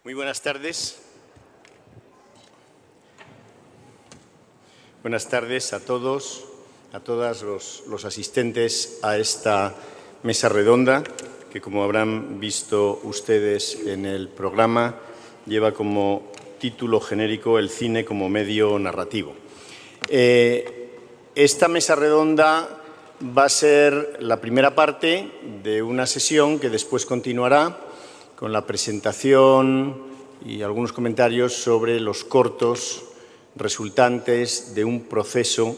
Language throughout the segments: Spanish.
Muy buenas tardes. Buenas tardes a todos, a todas los asistentes a esta mesa redonda, que como habrán visto ustedes en el programa, lleva como título genérico El cine como medio narrativo. Esta mesa redonda va a ser la primera parte de una sesión que después continuará con la presentación y algunos comentarios sobre los cortos resultantes de un proceso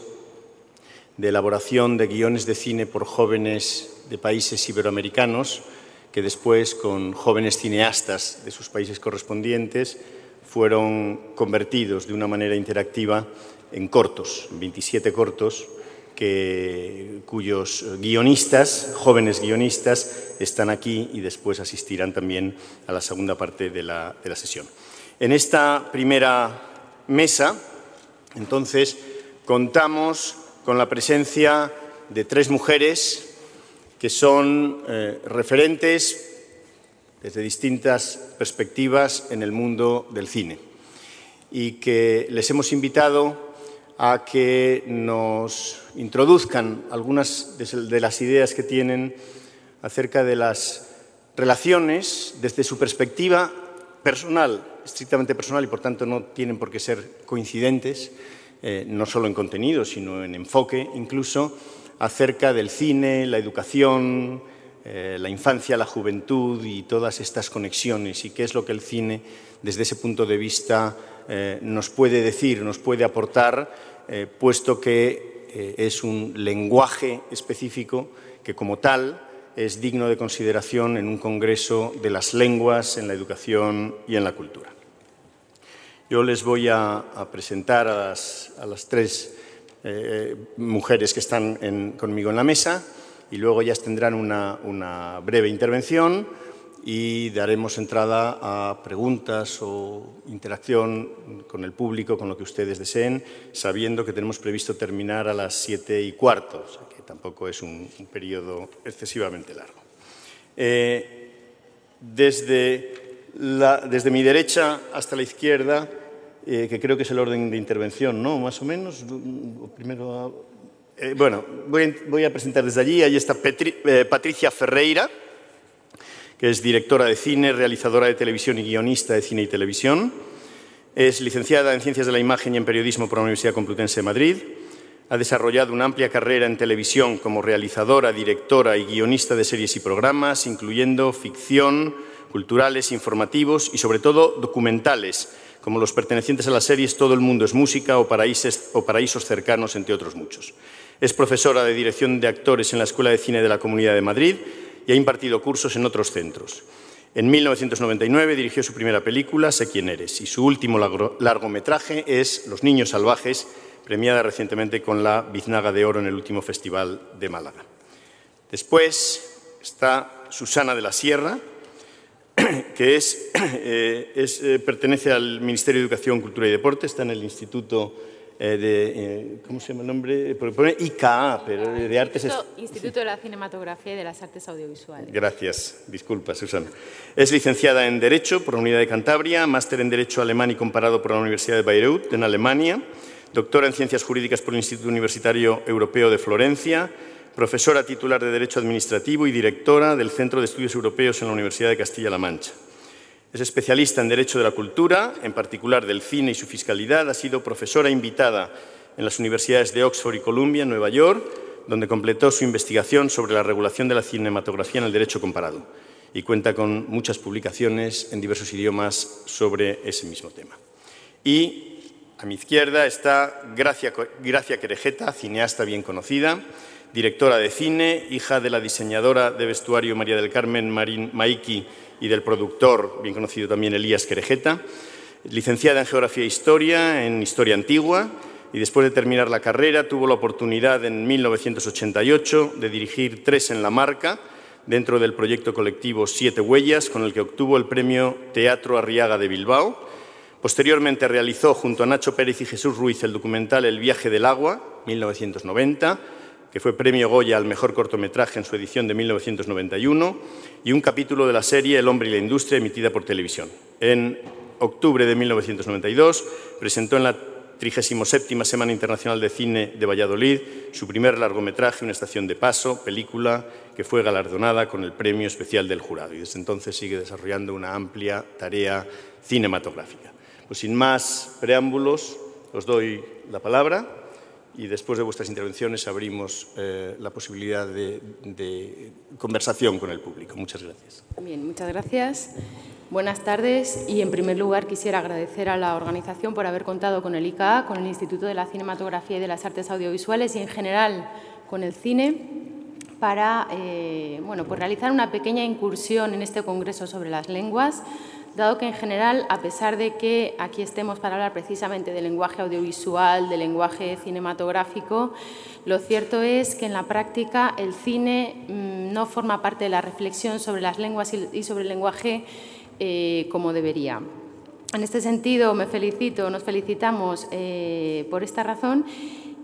de elaboración de guiones de cine por jóvenes de países iberoamericanos que después, con jóvenes cineastas de sus países correspondientes, fueron convertidos de una manera interactiva en cortos, 27 cortos, cuyos guionistas, jóvenes guionistas, están aquí y después asistirán también a la segunda parte de la sesión. En esta primera mesa, entonces, contamos con la presencia de tres mujeres que son referentes desde distintas perspectivas en el mundo del cine y que les hemos invitado a que nos introduzcan algunas de las ideas que tienen acerca de las relaciones desde su perspectiva personal, estrictamente personal, y por tanto no tienen por qué ser coincidentes, no solo en contenido, sino en enfoque incluso, acerca del cine, la educación, la infancia, la juventud y todas estas conexiones, y qué es lo que el cine, desde ese punto de vista, nos puede decir, nos puede aportar, puesto que es un lenguaje específico que, como tal, es digno de consideración en un congreso de las lenguas, en la educación y en la cultura. Yo les voy a presentar a las tres mujeres que están conmigo en la mesa y luego ellas tendrán una breve intervención y daremos entrada a preguntas o interacción con el público, con lo que ustedes deseen, sabiendo que tenemos previsto terminar a las 7:15, o sea que tampoco es un periodo excesivamente largo. Desde mi derecha hasta la izquierda, que creo que es el orden de intervención, ¿no? Más o menos. Primero, voy a presentar desde allí. Ahí está Patricia Ferreira, que es directora de cine, realizadora de televisión y guionista de cine y televisión. Es licenciada en Ciencias de la Imagen y en Periodismo por la Universidad Complutense de Madrid. Ha desarrollado una amplia carrera en televisión como realizadora, directora y guionista de series y programas, incluyendo ficción, culturales, informativos y, sobre todo, documentales, como los pertenecientes a las series Todo el mundo es música o Paraísos cercanos, entre otros muchos. Es profesora de dirección de actores en la Escuela de Cine de la Comunidad de Madrid y ha impartido cursos en otros centros. En 1999 dirigió su primera película, Sé quién eres, y su último largometraje es Los niños salvajes, premiada recientemente con la Biznaga de Oro en el último Festival de Málaga. Después está Susana de la Sierra, que pertenece al Ministerio de Educación, Cultura y Deporte, está en el Instituto ¿cómo se llama el nombre? Pone ICA, pero de Artes... Instituto de la Cinematografía y de las Artes Audiovisuales. Gracias, disculpa, Susana. Es licenciada en Derecho por la Unidad de Cantabria, máster en Derecho Alemán y Comparado por la Universidad de Bayreuth, en Alemania, doctora en Ciencias Jurídicas por el Instituto Universitario Europeo de Florencia, profesora titular de Derecho Administrativo y directora del Centro de Estudios Europeos en la Universidad de Castilla-La Mancha. Es especialista en Derecho de la Cultura, en particular del cine y su fiscalidad. Ha sido profesora invitada en las universidades de Oxford y Columbia, en Nueva York, donde completó su investigación sobre la regulación de la cinematografía en el derecho comparado y cuenta con muchas publicaciones en diversos idiomas sobre ese mismo tema. Y a mi izquierda está Gracia Querejeta, cineasta bien conocida, directora de cine, hija de la diseñadora de vestuario María del Carmen Marín Maiki y del productor, bien conocido también, Elías Querejeta, licenciada en Geografía e Historia, en Historia Antigua, y después de terminar la carrera tuvo la oportunidad en 1988 de dirigir Tres en la Marca, dentro del proyecto colectivo Siete Huellas, con el que obtuvo el premio Teatro Arriaga de Bilbao. Posteriormente realizó junto a Nacho Pérez y Jesús Ruiz el documental El viaje del agua, 1990, que fue premio Goya al mejor cortometraje en su edición de 1991, y un capítulo de la serie El hombre y la industria, emitida por televisión. En octubre de 1992 presentó en la 37ª Semana Internacional de Cine de Valladolid su primer largometraje, Una estación de paso, película que fue galardonada con el Premio Especial del Jurado, y desde entonces sigue desarrollando una amplia tarea cinematográfica. Pues sin más preámbulos, os doy la palabra y después de vuestras intervenciones abrimos la posibilidad de conversación con el público. Muchas gracias. Bien, muchas gracias. Buenas tardes y, en primer lugar, quisiera agradecer a la organización por haber contado con el ICA, con el Instituto de la Cinematografía y de las Artes Audiovisuales y, en general, con el cine para pues realizar una pequeña incursión en este congreso sobre las lenguas, dado que, en general, a pesar de que aquí estemos para hablar precisamente del lenguaje audiovisual, del lenguaje cinematográfico, lo cierto es que en la práctica el cine no forma parte de la reflexión sobre las lenguas y sobre el lenguaje como debería. En este sentido, nos felicitamos por esta razón,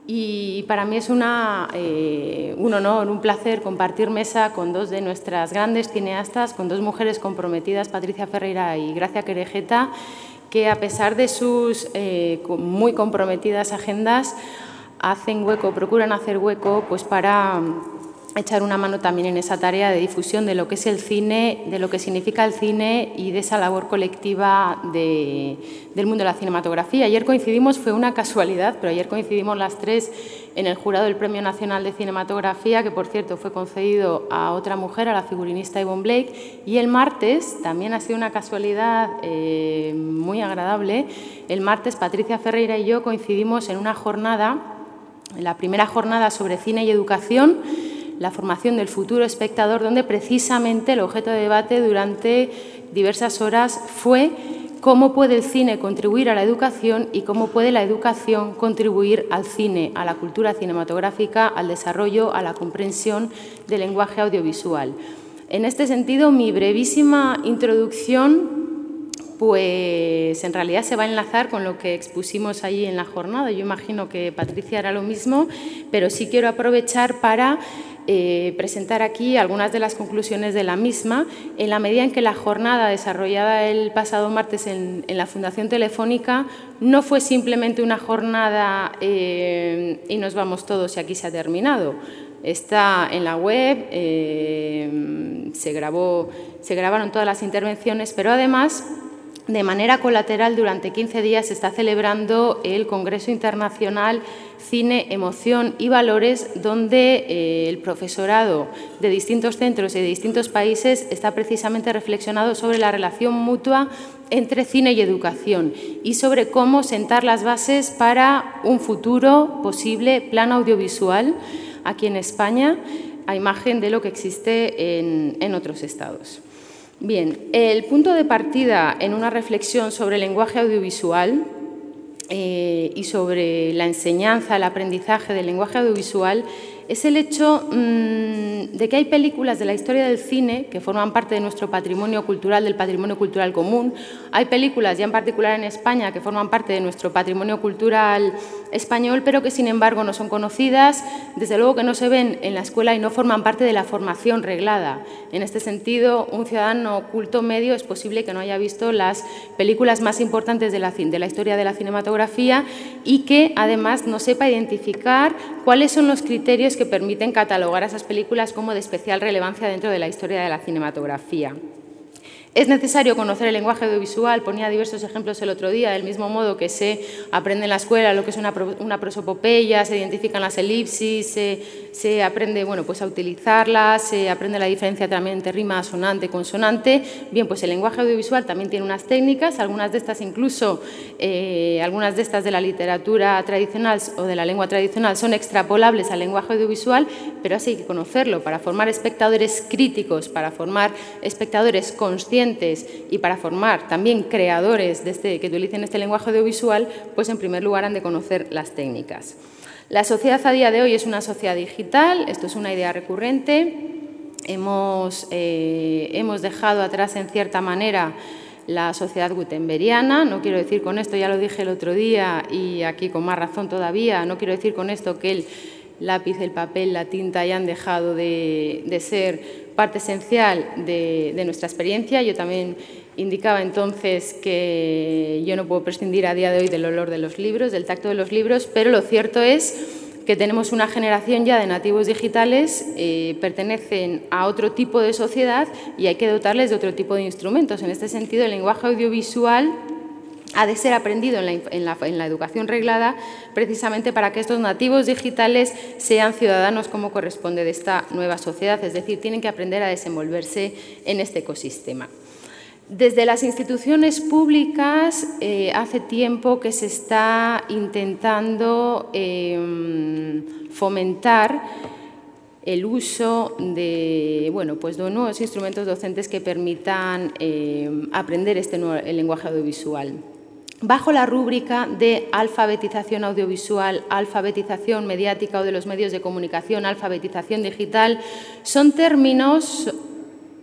y para mí es un honor, un placer compartir mesa con dos de nuestras grandes cineastas, con dos mujeres comprometidas, Patricia Ferreira y Gracia Querejeta, que a pesar de sus muy comprometidas agendas procuran hacer hueco pues para echar una mano también en esa tarea de difusión de lo que es el cine, de lo que significa el cine y de esa labor colectiva del mundo de la cinematografía. Ayer coincidimos, fue una casualidad, pero ayer coincidimos las tres en el jurado del Premio Nacional de Cinematografía, que por cierto fue concedido a otra mujer, a la figurinista Yvonne Blake, y el martes, también ha sido una casualidad muy agradable, el martes Patricia Ferreira y yo coincidimos en una jornada, en la primera jornada sobre cine y educación, la formación del futuro espectador, donde precisamente el objeto de debate durante diversas horas fue cómo puede el cine contribuir a la educación y cómo puede la educación contribuir al cine, a la cultura cinematográfica, al desarrollo, a la comprensión del lenguaje audiovisual. En este sentido, mi brevísima introducción pues en realidad se va a enlazar con lo que expusimos allí en la jornada. Yo imagino que Patricia hará lo mismo, pero sí quiero aprovechar para presentar aquí algunas de las conclusiones de la misma, en la medida en que la jornada desarrollada el pasado martes en la Fundación Telefónica no fue simplemente una jornada y nos vamos todos y aquí se ha terminado. Está en la web, se grabaron todas las intervenciones, pero además, de manera colateral, durante 15 días se está celebrando el Congreso Internacional Cine, Emoción y Valores, donde el profesorado de distintos centros y de distintos países está precisamente reflexionado sobre la relación mutua entre cine y educación y sobre cómo sentar las bases para un futuro posible plan audiovisual aquí en España, a imagen de lo que existe en otros estados. Bien, el punto de partida en una reflexión sobre el lenguaje audiovisual y sobre la enseñanza, el aprendizaje del lenguaje audiovisual es el hecho de que hay películas de la historia del cine que forman parte de nuestro patrimonio cultural, del patrimonio cultural común. Hay películas, ya en particular en España, que forman parte de nuestro patrimonio cultural español, pero que sin embargo no son conocidas, desde luego que no se ven en la escuela y no forman parte de la formación reglada. En este sentido, un ciudadano culto medio es posible que no haya visto las películas más importantes de la historia de la cinematografía y que además no sepa identificar cuáles son los criterios que permiten catalogar a esas películas como de especial relevancia dentro de la historia de la cinematografía. Es necesario conocer el lenguaje audiovisual, ponía diversos ejemplos el otro día, del mismo modo que se aprende en la escuela lo que es una prosopopeya, se identifican las elipsis, se aprende pues a utilizarlas, se aprende la diferencia también entre rima asonante y consonante. Bien, pues el lenguaje audiovisual también tiene unas técnicas, algunas de estas incluso, algunas de estas de la literatura tradicional o de la lengua tradicional son extrapolables al lenguaje audiovisual, pero así hay que conocerlo para formar espectadores críticos, para formar espectadores conscientes y para formar también creadores que utilicen este lenguaje audiovisual, pues en primer lugar han de conocer las técnicas. La sociedad a día de hoy es una sociedad digital, esto es una idea recurrente. Hemos dejado atrás en cierta manera la sociedad gutenberiana. No quiero decir con esto, ya lo dije el otro día y aquí con más razón todavía, no quiero decir con esto que lápiz, el papel, la tinta ya han dejado de ser parte esencial de nuestra experiencia. Yo también indicaba entonces que yo no puedo prescindir a día de hoy del olor de los libros, del tacto de los libros, pero lo cierto es que tenemos una generación ya de nativos digitales, pertenecen a otro tipo de sociedad y hay que dotarles de otro tipo de instrumentos. En este sentido, el lenguaje audiovisual ha de ser aprendido en la educación reglada precisamente para que estos nativos digitales sean ciudadanos como corresponde de esta nueva sociedad, es decir, tienen que aprender a desenvolverse en este ecosistema. Desde las instituciones públicas hace tiempo que se está intentando fomentar el uso de, de nuevos instrumentos docentes que permitan aprender el lenguaje audiovisual. Bajo la rúbrica de alfabetización audiovisual, alfabetización mediática o de los medios de comunicación, alfabetización digital, son términos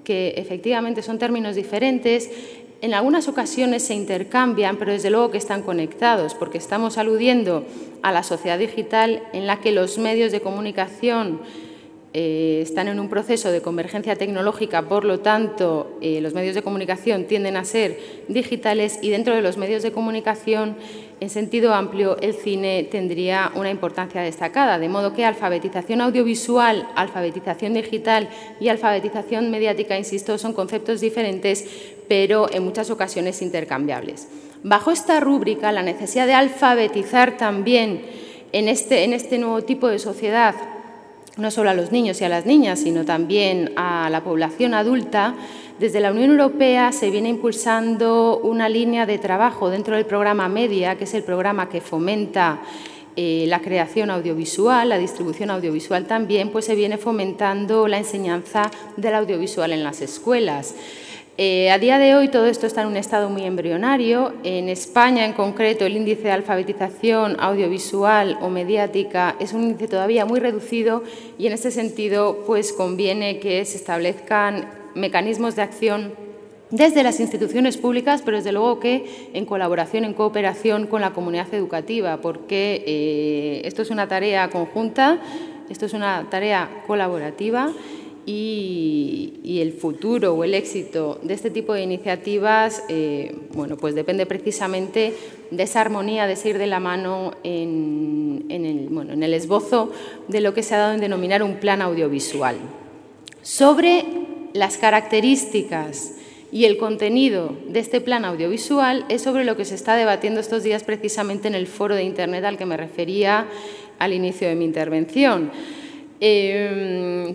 que efectivamente son términos diferentes, en algunas ocasiones se intercambian, pero desde luego que están conectados, porque estamos aludiendo a la sociedad digital en la que los medios de comunicación están en un proceso de convergencia tecnológica, por lo tanto, los medios de comunicación tienden a ser digitales y dentro de los medios de comunicación, en sentido amplio, el cine tendría una importancia destacada, de modo que alfabetización audiovisual, alfabetización digital y alfabetización mediática, insisto, son conceptos diferentes, pero en muchas ocasiones intercambiables. Bajo esta rúbrica, la necesidad de alfabetizar también en este nuevo tipo de sociedad, no solo a los niños y a las niñas, sino también a la población adulta, desde la Unión Europea se viene impulsando una línea de trabajo dentro del programa MEDIA, que es el programa que fomenta la creación audiovisual, la distribución audiovisual también, pues se viene fomentando la enseñanza del audiovisual en las escuelas. A día de hoy todo esto está en un estado muy embrionario. En España, en concreto, el índice de alfabetización audiovisual o mediática es un índice todavía muy reducido y en este sentido pues conviene que se establezcan mecanismos de acción desde las instituciones públicas, pero desde luego que en colaboración, en cooperación con la comunidad educativa, porque esto es una tarea conjunta, esto es una tarea colaborativa. Y el futuro o el éxito de este tipo de iniciativas pues depende precisamente de esa armonía, de ir de la mano en el esbozo de lo que se ha dado en denominar un plan audiovisual. Sobre las características y el contenido de este plan audiovisual es sobre lo que se está debatiendo estos días precisamente en el foro de Internet al que me refería al inicio de mi intervención.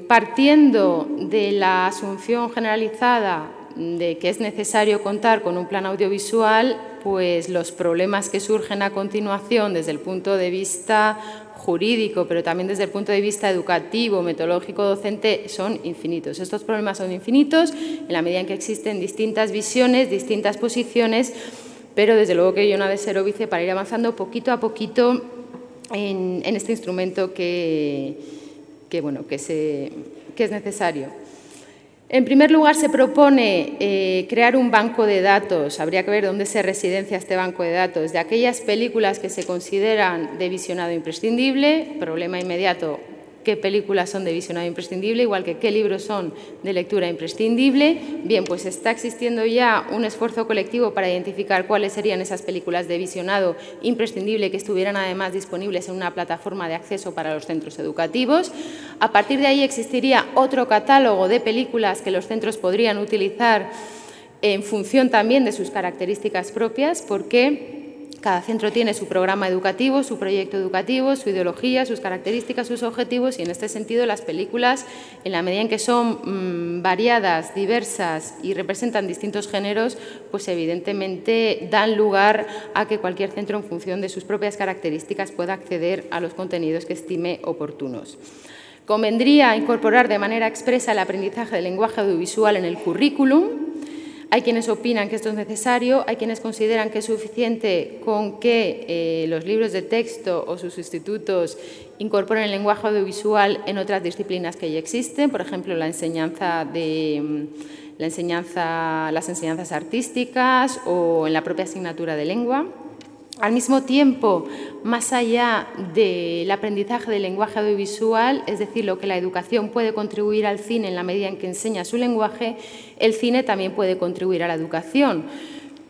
Partiendo de la asunción generalizada de que es necesario contar con un plan audiovisual, pues los problemas que surgen a continuación desde el punto de vista jurídico, pero también desde el punto de vista educativo, metodológico, docente, son infinitos. Estos problemas son infinitos en la medida en que existen distintas visiones, distintas posiciones, pero desde luego que yo no ha de ser óbice para ir avanzando poquito a poquito en este instrumento que es necesario. En primer lugar, se propone crear un banco de datos, habría que ver dónde se residencia este banco de datos, de aquellas películas que se consideran de visionado imprescindible, problema inmediato, qué películas son de visionado imprescindible, igual que qué libros son de lectura imprescindible. Bien, pues está existiendo ya un esfuerzo colectivo para identificar cuáles serían esas películas de visionado imprescindible que estuvieran además disponibles en una plataforma de acceso para los centros educativos. A partir de ahí existiría otro catálogo de películas que los centros podrían utilizar en función también de sus características propias, porque cada centro tiene su programa educativo, su proyecto educativo, su ideología, sus características, sus objetivos y en este sentido las películas, en la medida en que son variadas, diversas y representan distintos géneros, pues evidentemente dan lugar a que cualquier centro en función de sus propias características pueda acceder a los contenidos que estime oportunos. Convendría incorporar de manera expresa el aprendizaje del lenguaje audiovisual en el currículum. Hay quienes opinan que esto es necesario, hay quienes consideran que es suficiente con que los libros de texto o sus sustitutos incorporen el lenguaje audiovisual en otras disciplinas que ya existen, por ejemplo, las enseñanzas artísticas o en la propia asignatura de lengua. Al mismo tiempo, más allá del aprendizaje del lenguaje audiovisual, es decir, lo que la educación puede contribuir al cine en la medida en que enseña su lenguaje, el cine también puede contribuir a la educación.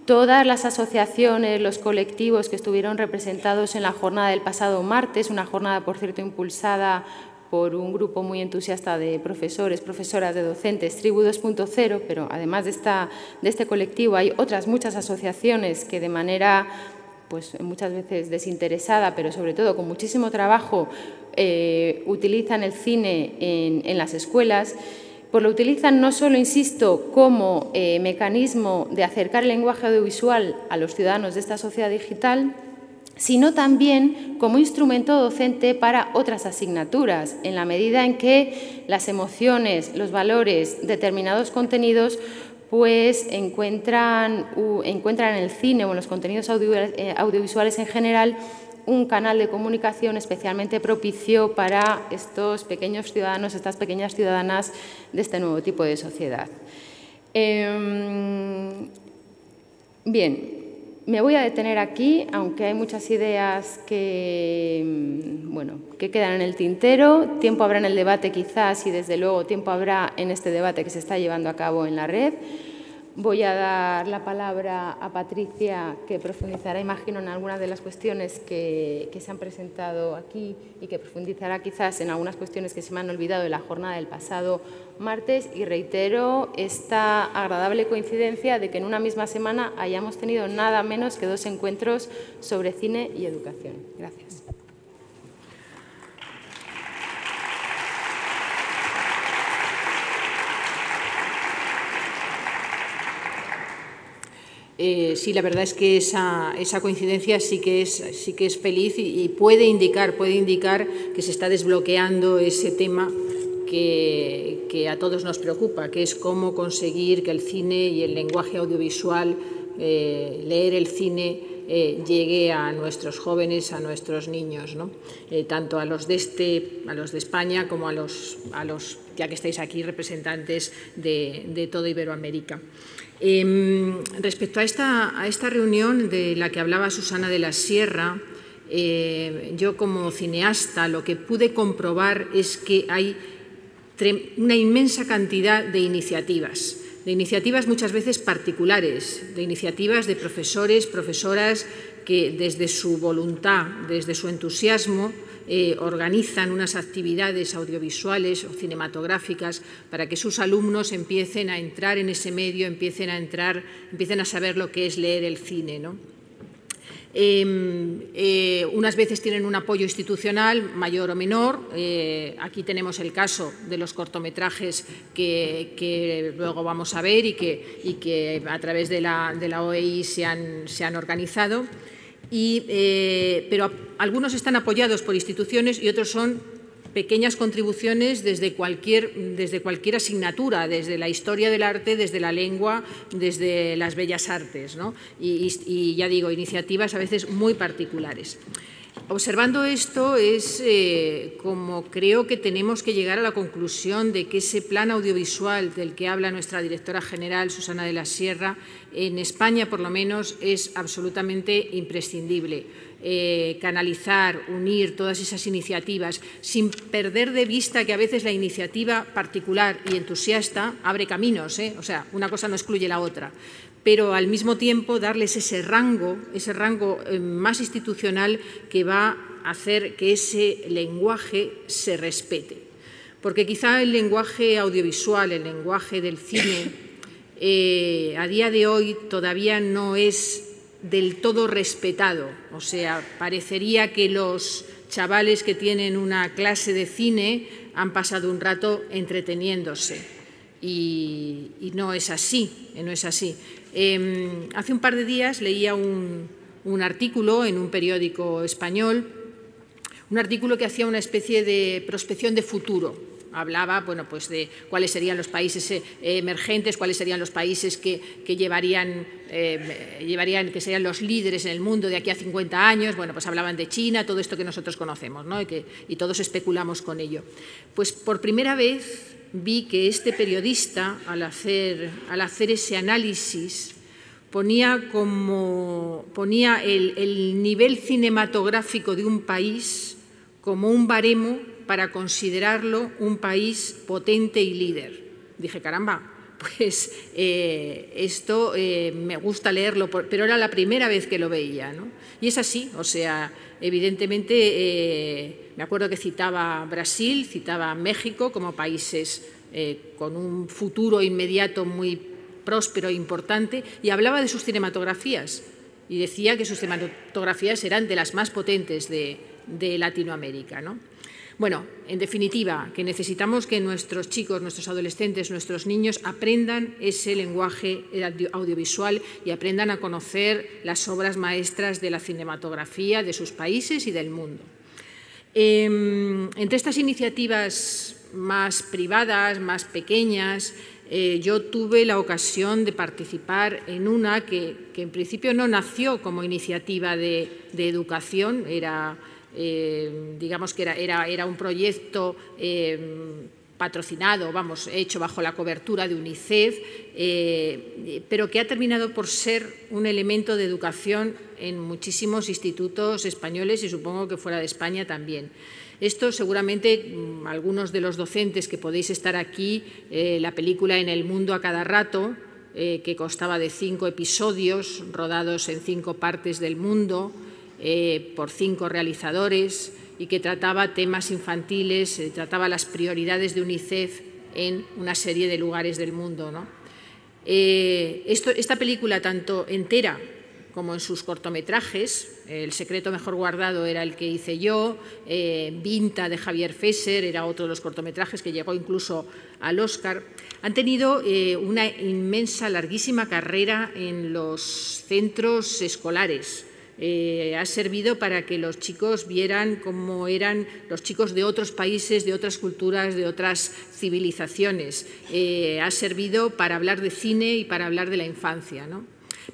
Todas las asociaciones, los colectivos que estuvieron representados en la jornada del pasado martes, una jornada, por cierto, impulsada por un grupo muy entusiasta de profesores, profesoras, de docentes, Tribu 2.0, pero además de este colectivo hay otras muchas asociaciones que de manera pues muchas veces desinteresada, pero sobre todo con muchísimo trabajo, utilizan el cine en las escuelas. Pues lo utilizan no solo, insisto, como mecanismo de acercar el lenguaje audiovisual a los ciudadanos de esta sociedad digital, sino también como instrumento docente para otras asignaturas, en la medida en que las emociones, los valores, determinados contenidos pues encuentran en el cine o en los contenidos audiovisuales en general un canal de comunicación especialmente propicio para estos pequeños ciudadanos, estas pequeñas ciudadanas de este nuevo tipo de sociedad. Bien, me voy a detener aquí, aunque hay muchas ideas que quedan en el tintero. Tiempo habrá en el debate quizás y desde luego tiempo habrá en este debate que se está llevando a cabo en la red. Voy a dar la palabra a Patricia, que profundizará, imagino, en algunas de las cuestiones que se han presentado aquí y que profundizará quizás en algunas cuestiones que se me han olvidado de la jornada del pasado martes. Y reitero esta agradable coincidencia de que en una misma semana hayamos tenido nada menos que 2 encuentros sobre cine y educación. Gracias. Sí, la verdad es que esa coincidencia sí que es feliz y puede indicar que se está desbloqueando ese tema que a todos nos preocupa, que es cómo conseguir que el cine y el lenguaje audiovisual, leer el cine, llegue a nuestros jóvenes, a nuestros niños, ¿no? Tanto a los de España como a los, ya que estáis aquí, representantes de toda Iberoamérica. Respecto a esta reunión de la que hablaba Susana de la Sierra, yo como cineasta lo que pude comprobar es que hay una inmensa cantidad de iniciativas muchas veces particulares, de iniciativas de profesores, profesoras que desde su voluntad, desde su entusiasmo, organizan unas actividades audiovisuales o cinematográficas para que sus alumnos empiecen a entrar en ese medio, empiecen a saber lo que es leer el cine, ¿no? Unas veces tienen un apoyo institucional mayor o menor. Aquí tenemos el caso de los cortometrajes que luego vamos a ver y que a través de la OEI se han organizado. Pero algunos están apoyados por instituciones y otros son pequeñas contribuciones desde cualquier asignatura, desde la historia del arte, desde la lengua, desde las bellas artes, ¿no? Y ya digo, iniciativas a veces muy particulares. Observando esto es como creo que tenemos que llegar a la conclusión de que ese plan audiovisual del que habla nuestra directora general, Susana de la Sierra, en España por lo menos es absolutamente imprescindible. Canalizar, unir todas esas iniciativas sin perder de vista que a veces la iniciativa particular y entusiasta abre caminos, o sea, una cosa no excluye la otra, pero al mismo tiempo darles ese rango más institucional que va a hacer que ese lenguaje se respete. Porque quizá el lenguaje audiovisual, el lenguaje del cine, a día de hoy todavía no es del todo respetado. O sea, parecería que los chavales que tienen una clase de cine han pasado un rato entreteniéndose y no es así, no es así. Hace un par de días leía un artículo en un periódico español, un artículo que hacía una especie de prospección de futuro. Hablaba, bueno, pues de cuáles serían los países emergentes, cuáles serían los países que que serían los líderes en el mundo de aquí a 50 años. Bueno, pues hablaban de China, todo esto que nosotros conocemos, ¿no? Y todos especulamos con ello. Pues por primera vez vi que este periodista, al hacer ese análisis, ponía el nivel cinematográfico de un país como un baremo para considerarlo un país potente y líder. Dije, caramba, pues esto me gusta leerlo, pero era la primera vez que lo veía, ¿no? Y es así, o sea, evidentemente me acuerdo que citaba Brasil, citaba México como países con un futuro inmediato muy próspero e importante, y hablaba de sus cinematografías y decía que sus cinematografías eran de las más potentes de Latinoamérica, ¿no? Bueno, en definitiva, que necesitamos que nuestros chicos, nuestros adolescentes, nuestros niños aprendan ese lenguaje audiovisual y aprendan a conocer las obras maestras de la cinematografía de sus países y del mundo. Entre estas iniciativas más privadas, más pequeñas, yo tuve la ocasión de participar en una que en principio no nació como iniciativa de educación, digamos que era un proyecto patrocinado, hecho bajo la cobertura de UNICEF, pero que ha terminado por ser un elemento de educación en muchísimos institutos españoles y supongo que fuera de España también. Esto seguramente algunos de los docentes que podéis estar aquí, la película En el mundo a cada rato, que constaba de 5 episodios rodados en 5 partes del mundo, por 5 realizadores y que trataba temas infantiles, trataba las prioridades de UNICEF en una serie de lugares del mundo, ¿no? Esta película, tanto entera como en sus cortometrajes, El secreto mejor guardado era el que hice yo, Vinta de Javier Fesser era otro de los cortometrajes que llegó incluso al Oscar, han tenido una inmensa, larguísima carrera en los centros escolares. Ha servido para que los chicos vieran cómo eran los chicos de otros países, de otras culturas, de otras civilizaciones. Ha servido para hablar de cine y para hablar de la infancia, ¿no?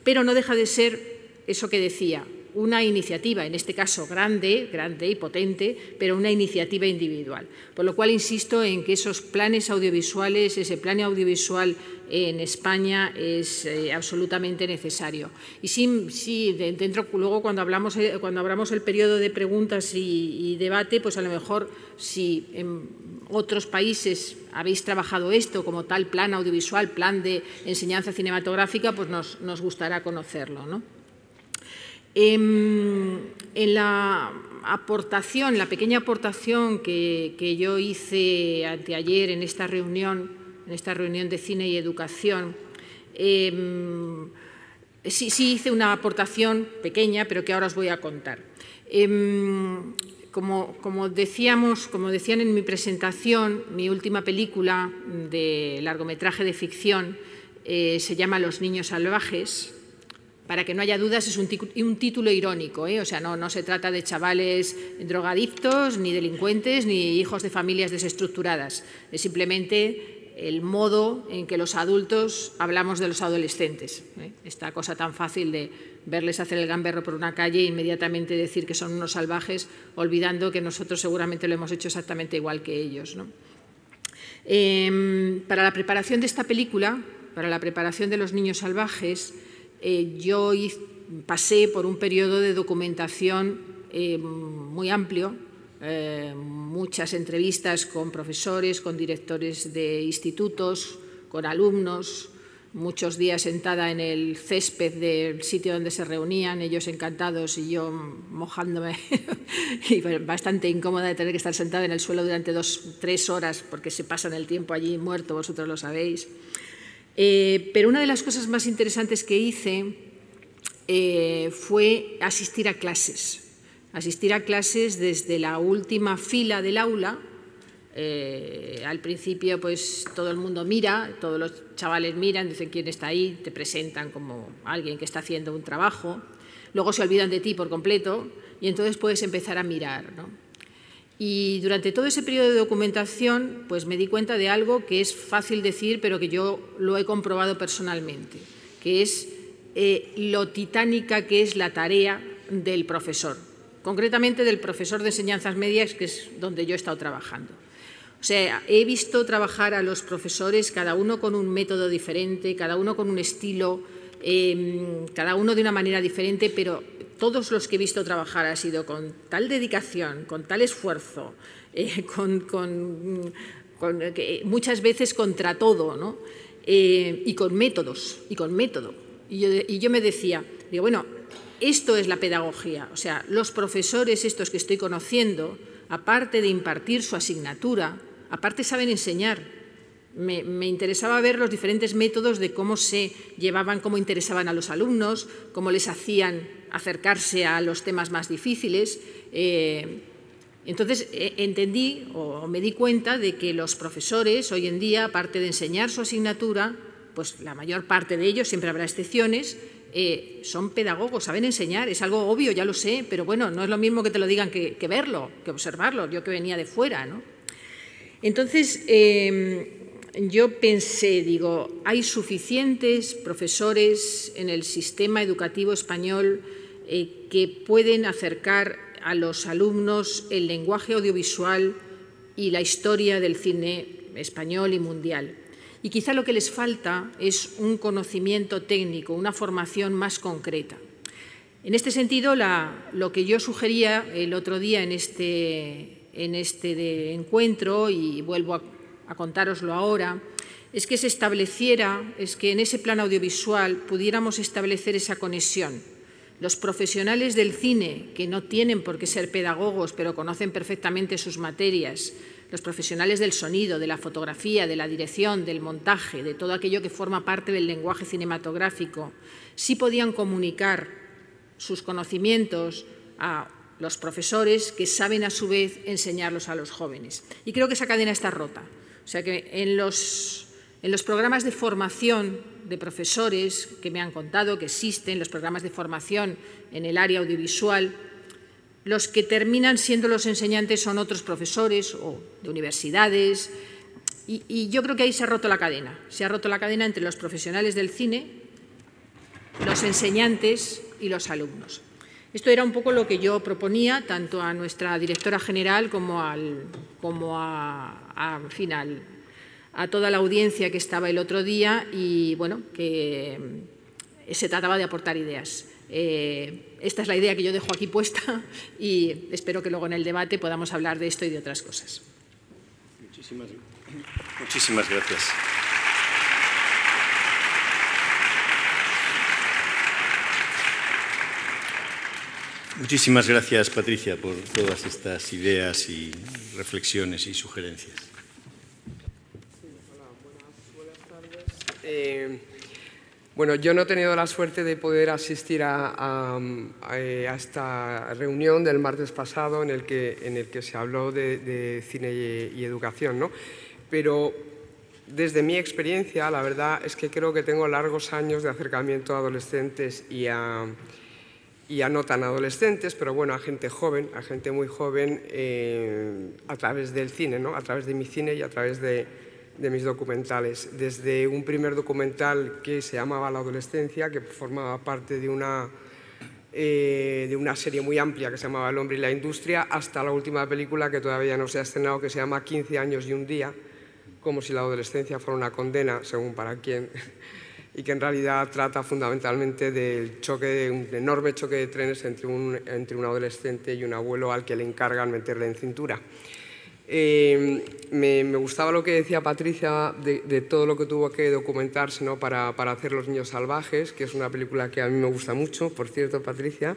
Pero no deja de ser eso que decía, una iniciativa, en este caso grande y potente, pero una iniciativa individual. Por lo cual insisto en que esos planes audiovisuales, ese plan audiovisual en España es absolutamente necesario. Y sí, dentro, luego cuando abramos el periodo de preguntas y debate, pues a lo mejor si en otros países habéis trabajado esto como tal plan audiovisual, plan de enseñanza cinematográfica, pues nos gustará conocerlo, ¿no? En la pequeña aportación que yo hice anteayer en esta reunión de cine y educación, sí hice una aportación pequeña, pero que ahora os voy a contar. Como decían en mi presentación, mi última película de largometraje de ficción se llama Los niños salvajes. Para que no haya dudas, es un título irónico, ¿eh? O sea, no se trata de chavales drogadictos, ni delincuentes, ni hijos de familias desestructuradas. Es simplemente el modo en que los adultos hablamos de los adolescentes, ¿eh? Esta cosa tan fácil de verles hacer el gamberro por una calle e inmediatamente decir que son unos salvajes, olvidando que nosotros seguramente lo hemos hecho exactamente igual que ellos, ¿no? Para la preparación de esta película, para la preparación de Los niños salvajes, yo pasé por un periodo de documentación muy amplio, muchas entrevistas con profesores, con directores de institutos, con alumnos, muchos días sentada en el césped del sitio donde se reunían, ellos encantados y yo mojándome y bastante incómoda de tener que estar sentada en el suelo durante 2-3 horas porque se pasan el tiempo allí muerto, vosotros lo sabéis. Pero una de las cosas más interesantes que hice fue asistir a clases desde la última fila del aula. Al principio pues todo el mundo mira, todos los chavales miran, dicen quién está ahí, te presentan como alguien que está haciendo un trabajo, luego se olvidan de ti por completo y entonces puedes empezar a mirar, ¿no? Y durante todo ese periodo de documentación pues me di cuenta de algo que es fácil decir, pero que yo lo he comprobado personalmente, que es lo titánica que es la tarea del profesor, concretamente del profesor de enseñanzas medias, que es donde yo he estado trabajando. O sea, he visto trabajar a los profesores, cada uno con un método diferente, cada uno con un estilo cada uno de una manera diferente, pero todos los que he visto trabajar ha sido con tal dedicación, con tal esfuerzo, muchas veces contra todo, ¿no? Y con métodos, y con método. Y yo me decía, digo, bueno, esto es la pedagogía. O sea, los profesores estos que estoy conociendo, aparte de impartir su asignatura, aparte saben enseñar. Me interesaba ver los diferentes métodos de cómo se llevaban, cómo interesaban a los alumnos, cómo les hacían acercarse a los temas más difíciles. Entonces, entendí o me di cuenta de que los profesores hoy en día, aparte de enseñar su asignatura, pues la mayor parte de ellos, siempre habrá excepciones, son pedagogos, saben enseñar. Es algo obvio, ya lo sé, pero bueno, no es lo mismo que te lo digan que verlo, que observarlo, yo que venía de fuera, ¿no? Entonces, yo pensé, digo, hay suficientes profesores en el sistema educativo español que pueden acercar a los alumnos el lenguaje audiovisual y la historia del cine español y mundial. Y quizá lo que les falta es un conocimiento técnico, una formación más concreta. En este sentido, lo que yo sugería el otro día en este encuentro, y vuelvo a contároslo ahora, es que se estableciera, es que en ese plan audiovisual pudiéramos establecer esa conexión. Los profesionales del cine, que no tienen por qué ser pedagogos, pero conocen perfectamente sus materias, los profesionales del sonido, de la fotografía, de la dirección, del montaje, de todo aquello que forma parte del lenguaje cinematográfico, sí podían comunicar sus conocimientos a los profesores que saben a su vez enseñarlos a los jóvenes. Y creo que esa cadena está rota. O sea que en los programas de formación de profesores que me han contado que existen, los programas de formación en el área audiovisual, los que terminan siendo los enseñantes son otros profesores o de universidades, y yo creo que ahí se ha roto la cadena. Se ha roto la cadena entre los profesionales del cine, los enseñantes y los alumnos. Esto era un poco lo que yo proponía tanto a nuestra directora general como a toda la audiencia que estaba el otro día, y bueno, que se trataba de aportar ideas. Esta es la idea que yo dejo aquí puesta y espero que luego en el debate podamos hablar de esto y de otras cosas. Muchísimas gracias. Muchísimas gracias, Patricia, por todas estas ideas y reflexiones y sugerencias. Bueno, yo no he tenido la suerte de poder asistir a esta reunión del martes pasado en el que se habló de cine y educación, ¿no? Pero desde mi experiencia, la verdad es que creo que tengo largos años de acercamiento a adolescentes y a no tan adolescentes, pero bueno, a gente joven, a gente muy joven, a través del cine, ¿no? A través de mi cine y a través de mis documentales. Desde un primer documental que se llamaba La adolescencia, que formaba parte de una serie muy amplia que se llamaba El hombre y la industria, hasta la última película que todavía no se ha estrenado, que se llama 15 años y un día, como si la adolescencia fuera una condena, según para quién, y que en realidad trata fundamentalmente del un enorme choque de trenes entre un adolescente y un abuelo al que le encargan meterle en cintura. Me gustaba lo que decía Patricia de todo lo que tuvo que documentarse, ¿no? para hacer Los niños salvajes, que es una película que a mí me gusta mucho, por cierto, Patricia.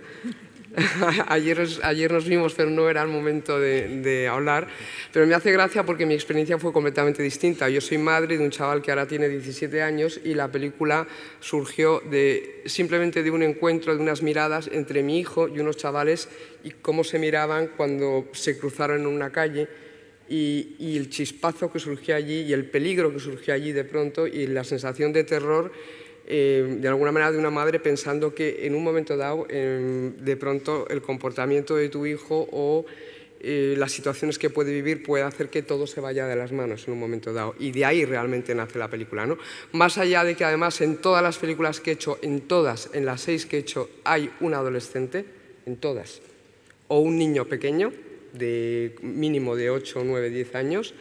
Ayer nos vimos, pero no era el momento de hablar. Pero me hace gracia porque mi experiencia fue completamente distinta. Yo soy madre de un chaval que ahora tiene 17 años y la película surgió simplemente de un encuentro, de unas miradas entre mi hijo y unos chavales y cómo se miraban cuando se cruzaron en una calle. Y el chispazo que surgió allí y el peligro que surgió allí de pronto y la sensación de terror, de alguna manera, de una madre pensando que en un momento dado, de pronto, el comportamiento de tu hijo o las situaciones que puede vivir puede hacer que todo se vaya de las manos en un momento dado. Y de ahí realmente nace la película, ¿no? Más allá de que además en todas las películas que he hecho, en las 6 que he hecho, hay un adolescente, en todas, o un niño pequeño, de mínimo de 8, 9, 10 años.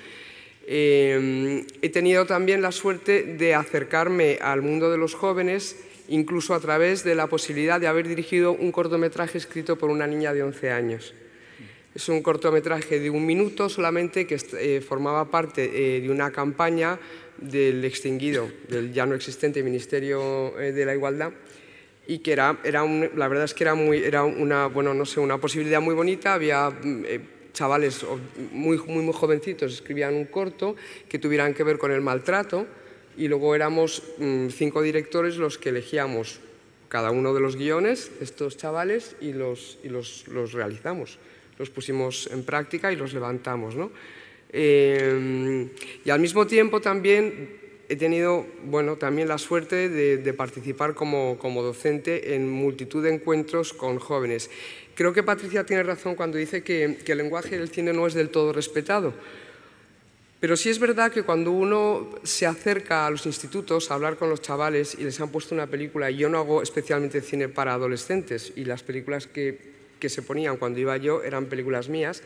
He tenido también la suerte de acercarme al mundo de los jóvenes incluso a través de la posibilidad de haber dirigido un cortometraje escrito por una niña de 11 años. Es un cortometraje de 1 minuto solamente que formaba parte de una campaña del extinguido, del ya no existente Ministerio de la Igualdad, y que la verdad es que era una posibilidad muy bonita. Había chavales muy jovencitos, escribían un corto que tuvieran que ver con el maltrato, y luego éramos 5 directores los que elegíamos cada uno de los guiones de estos chavales y los realizamos. Los pusimos en práctica y los levantamos, ¿no? Y al mismo tiempo también he tenido también la suerte de participar como docente en multitud de encuentros con jóvenes. Creo que Patricia tiene razón cuando dice que el lenguaje del cine no es del todo respetado. Pero sí es verdad que cuando uno se acerca a los institutos a hablar con los chavales y les han puesto una película, y yo no hago especialmente cine para adolescentes, y las películas que se ponían cuando iba yo eran películas mías,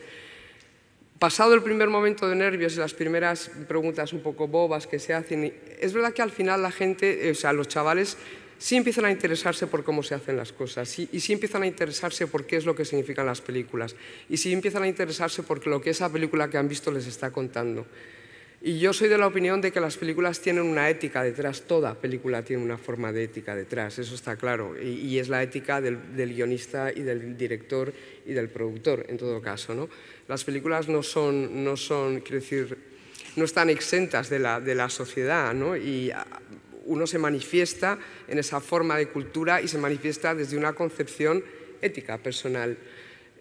pasado el primer momento de nervios y las primeras preguntas un poco bobas que se hacen, es verdad que al final la gente, los chavales, sí empiezan a interesarse por cómo se hacen las cosas, y sí empiezan a interesarse por qué es lo que significan las películas, y sí empiezan a interesarse por lo que esa película que han visto les está contando. Y yo soy de la opinión de que las películas tienen una ética detrás, toda película tiene una forma de ética detrás, eso está claro, y es la ética del guionista y del director y del productor, en todo caso, ¿no? Las películas no están exentas de la sociedad, ¿no? Y uno se manifiesta en esa forma de cultura y se manifiesta desde una concepción ética personal.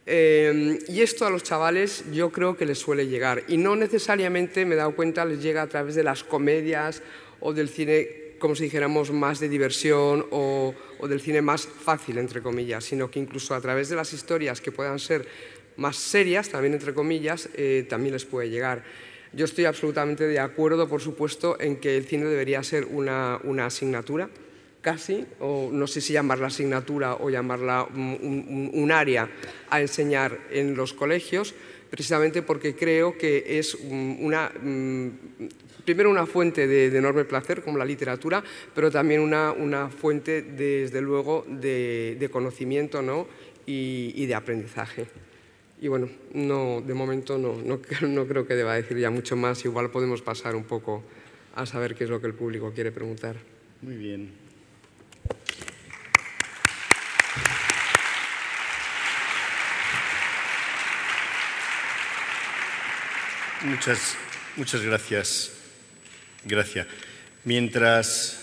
Y esto a los chavales yo creo que les suele llegar, y no necesariamente, me he dado cuenta, les llega a través de las comedias o del cine, como si dijéramos, más de diversión o del cine más fácil, entre comillas, sino que incluso a través de las historias que puedan ser más serias, también entre comillas, también les puede llegar. Yo estoy absolutamente de acuerdo, por supuesto, en que el cine debería ser una asignatura, casi, o no sé si llamarla asignatura o llamarla un área a enseñar en los colegios, precisamente porque creo que es primero una fuente de enorme placer, como la literatura, pero también una fuente, desde luego, de conocimiento, ¿no? y de aprendizaje. Y bueno, de momento no creo que deba decir ya mucho más, igual podemos pasar un poco a saber qué es lo que el público quiere preguntar. Muy bien. Muchas gracias. Mientras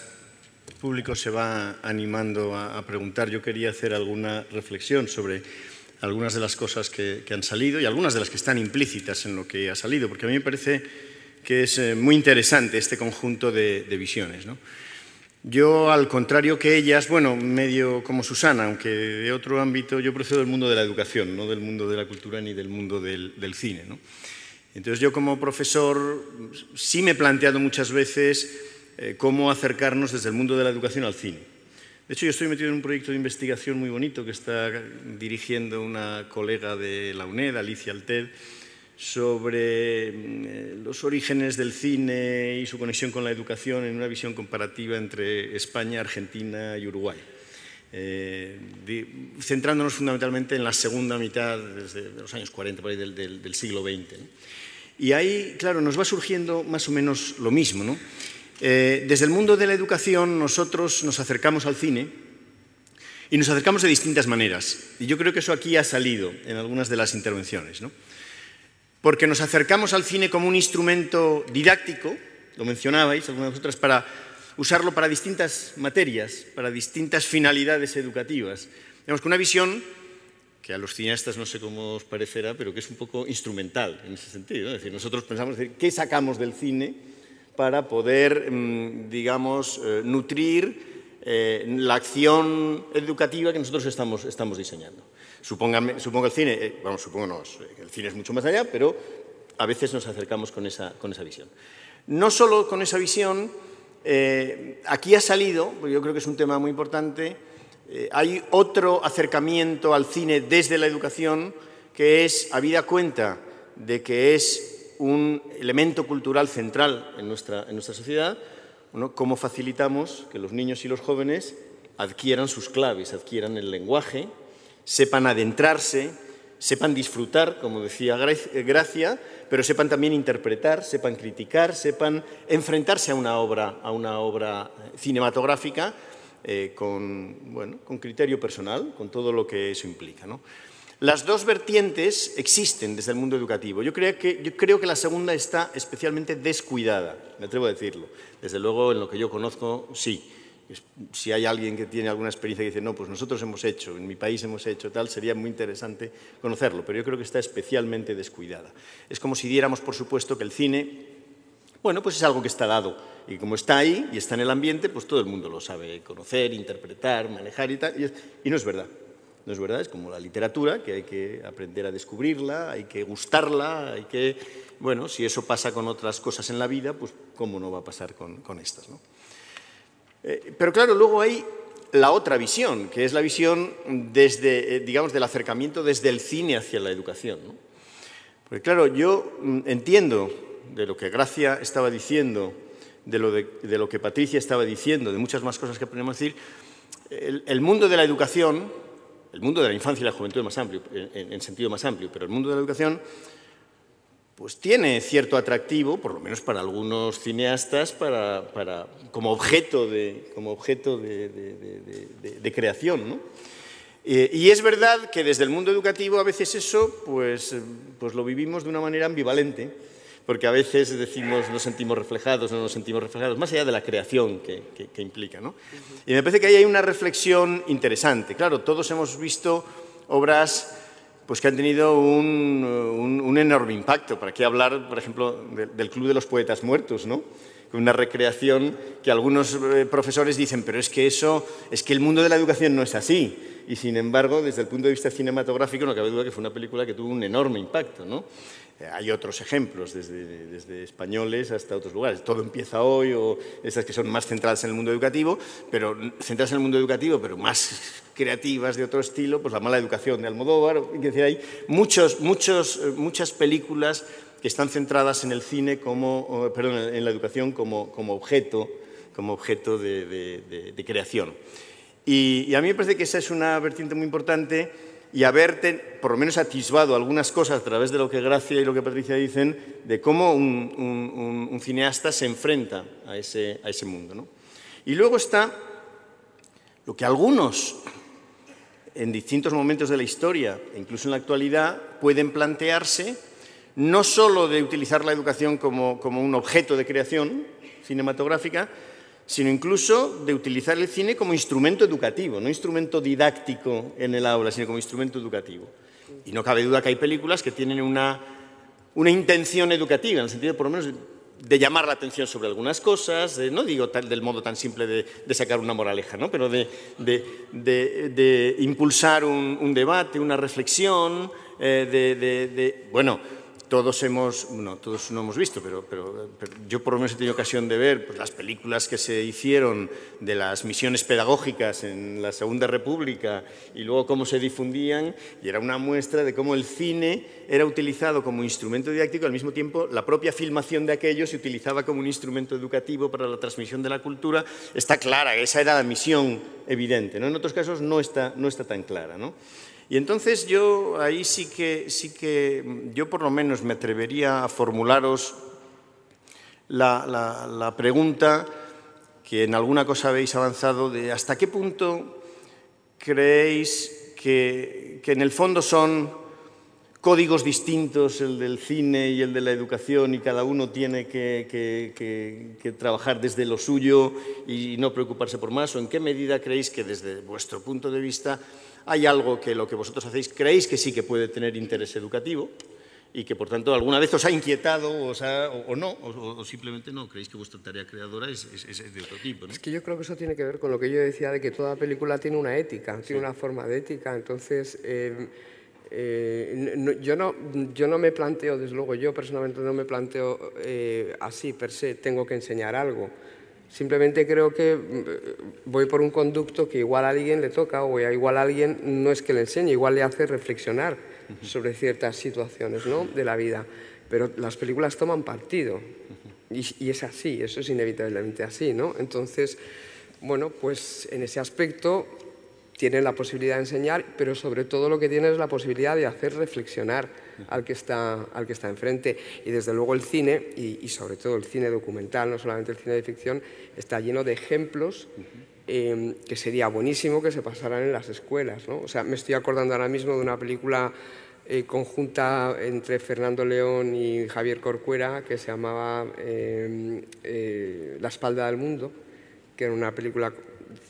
el público se va animando a preguntar, yo quería hacer alguna reflexión sobre algunas de las cosas que han salido y algunas de las que están implícitas en lo que ha salido, porque a mí me parece que es muy interesante este conjunto de visiones, ¿no? Yo, al contrario que ellas, medio como Susana, aunque de otro ámbito, yo procedo del mundo de la educación, no del mundo de la cultura ni del mundo del cine, ¿no? Entonces yo, como profesor, sí me he planteado muchas veces cómo acercarnos desde el mundo de la educación al cine. De hecho, yo estoy metido en un proyecto de investigación muy bonito que está dirigiendo una colega de la UNED, Alicia Alted, sobre los orígenes del cine y su conexión con la educación en una visión comparativa entre España, Argentina y Uruguay, centrándonos fundamentalmente en la segunda mitad, desde los años 40 por ahí, del siglo XX, ¿no? Y ahí, claro, nos va surgiendo más o menos lo mismo, ¿no? Desde el mundo de la educación nosotros nos acercamos al cine y nos acercamos de distintas maneras, y yo creo que eso aquí ha salido en algunas de las intervenciones, ¿no? Porque nos acercamos al cine como un instrumento didáctico, lo mencionabais algunas de vosotras, para usarlo para distintas materias, para distintas finalidades educativas. Digamos, con una visión que a los cineastas no sé cómo os parecerá, pero que es un poco instrumental en ese sentido, ¿no? Es decir, nosotros pensamos, ¿qué sacamos del cine para poder, digamos, nutrir la acción educativa que nosotros estamos diseñando? Supongo el cine, el cine es mucho más allá, pero a veces nos acercamos con esa visión. No solo con esa visión, aquí ha salido, porque yo creo que es un tema muy importante, hay otro acercamiento al cine desde la educación, que es, habida cuenta de que es un elemento cultural central en nuestra sociedad, cómo facilitamos que los niños y los jóvenes adquieran sus claves, adquieran el lenguaje, sepan adentrarse, sepan disfrutar, como decía Gracia, pero sepan también interpretar, sepan criticar, sepan enfrentarse a una obra cinematográfica con criterio personal, con todo lo que eso implica, ¿no? Las dos vertientes existen desde el mundo educativo. Yo creo que la segunda está especialmente descuidada, me atrevo a decirlo. Desde luego, en lo que yo conozco, sí. Si hay alguien que tiene alguna experiencia y dice, no, pues nosotros hemos hecho, en mi país hemos hecho tal, sería muy interesante conocerlo, pero yo creo que está especialmente descuidada. Es como si diéramos, por supuesto, que el cine, bueno, pues es algo que está dado, y como está ahí y está en el ambiente, pues todo el mundo lo sabe conocer, interpretar, manejar y tal, y no es verdad. No es verdad, es como la literatura, que hay que aprender a descubrirla, hay que gustarla, hay que... Bueno, si eso pasa con otras cosas en la vida, pues cómo no va a pasar con estas, ¿no? Pero claro, luego hay la otra visión, que es la visión desde, digamos, del acercamiento desde el cine hacia la educación, ¿no? Porque claro, yo entiendo de lo que Gracia estaba diciendo, de lo que Patricia estaba diciendo, de muchas más cosas que podemos decir, el mundo de la educación, el mundo de la infancia y la juventud más amplio, en sentido más amplio, pero el mundo de la educación pues tiene cierto atractivo, por lo menos para algunos cineastas, como objeto de creación, ¿no? Y es verdad que desde el mundo educativo a veces eso pues lo vivimos de una manera ambivalente, porque a veces decimos nos sentimos reflejados, no nos sentimos reflejados, más allá de la creación que implica, ¿no? Y me parece que ahí hay una reflexión interesante. Claro, todos hemos visto obras pues que han tenido un enorme impacto. ¿Para qué hablar, por ejemplo, del Club de los Poetas Muertos, ¿no? Una recreación que algunos profesores dicen, pero es que el mundo de la educación no es así. Y sin embargo, desde el punto de vista cinematográfico, no cabe duda que fue una película que tuvo un enorme impacto, ¿no? Hay otros ejemplos, desde españoles hasta otros lugares. Todo empieza hoy, o esas que son más centradas en el mundo educativo, pero más creativas de otro estilo, pues La mala educación de Almodóvar. Es decir, hay muchas películas que están centradas en el cine en la educación como objeto de creación. Y a mí me parece que esa es una vertiente muy importante, y haberte, por lo menos, atisbado algunas cosas a través de lo que Gracia y lo que Patricia dicen, de cómo un cineasta se enfrenta a ese mundo, ¿no? Y luego está lo que algunos, en distintos momentos de la historia, e incluso en la actualidad, pueden plantearse, no solo de utilizar la educación como un objeto de creación cinematográfica, sino incluso de utilizar el cine como instrumento educativo, no instrumento didáctico en el aula, sino como instrumento educativo. Y no cabe duda que hay películas que tienen una intención educativa, en el sentido, por lo menos, de llamar la atención sobre algunas cosas, no digo del modo tan simple de sacar una moraleja, ¿no? Pero de impulsar un debate, una reflexión, bueno, todos no hemos visto, pero yo por lo menos he tenido ocasión de ver pues, las películas que se hicieron de las misiones pedagógicas en la Segunda República y luego cómo se difundían, y era una muestra de cómo el cine era utilizado como instrumento didáctico, al mismo tiempo la propia filmación de aquello se utilizaba como un instrumento educativo para la transmisión de la cultura. Está clara, esa era la misión evidente, ¿no? En otros casos no está tan clara, ¿no? Y entonces yo ahí sí que yo por lo menos me atrevería a formularos la pregunta que en alguna cosa habéis avanzado, de hasta qué punto creéis que en el fondo son códigos distintos el del cine y el de la educación, y cada uno tiene que trabajar desde lo suyo y no preocuparse por más, o en qué medida creéis que desde vuestro punto de vista hay algo que lo que vosotros hacéis creéis que sí que puede tener interés educativo y que, por tanto, alguna vez os ha inquietado o no, o simplemente no, creéis que vuestra tarea creadora es de otro tipo, ¿no? Es que yo creo que eso tiene que ver con lo que yo decía de que toda película tiene una ética, tiene una forma de ética. Entonces, yo no me planteo, desde luego yo personalmente no me planteo así, per se, tengo que enseñar algo. Simplemente creo que voy por un conducto que igual a alguien le toca, o igual a alguien no es que le enseñe, igual le hace reflexionar sobre ciertas situaciones, ¿no?, de la vida. Pero las películas toman partido y es así, eso es inevitablemente así, ¿no? Entonces, bueno, pues en ese aspecto tienen la posibilidad de enseñar, pero sobre todo lo que tienen es la posibilidad de hacer reflexionar al que está enfrente. Y desde luego el cine, y sobre todo el cine documental, no solamente el cine de ficción, está lleno de ejemplos que sería buenísimo que se pasaran en las escuelas, ¿no? O sea, me estoy acordando ahora mismo de una película conjunta entre Fernando León y Javier Corcuera que se llamaba La espalda del mundo, que era una película,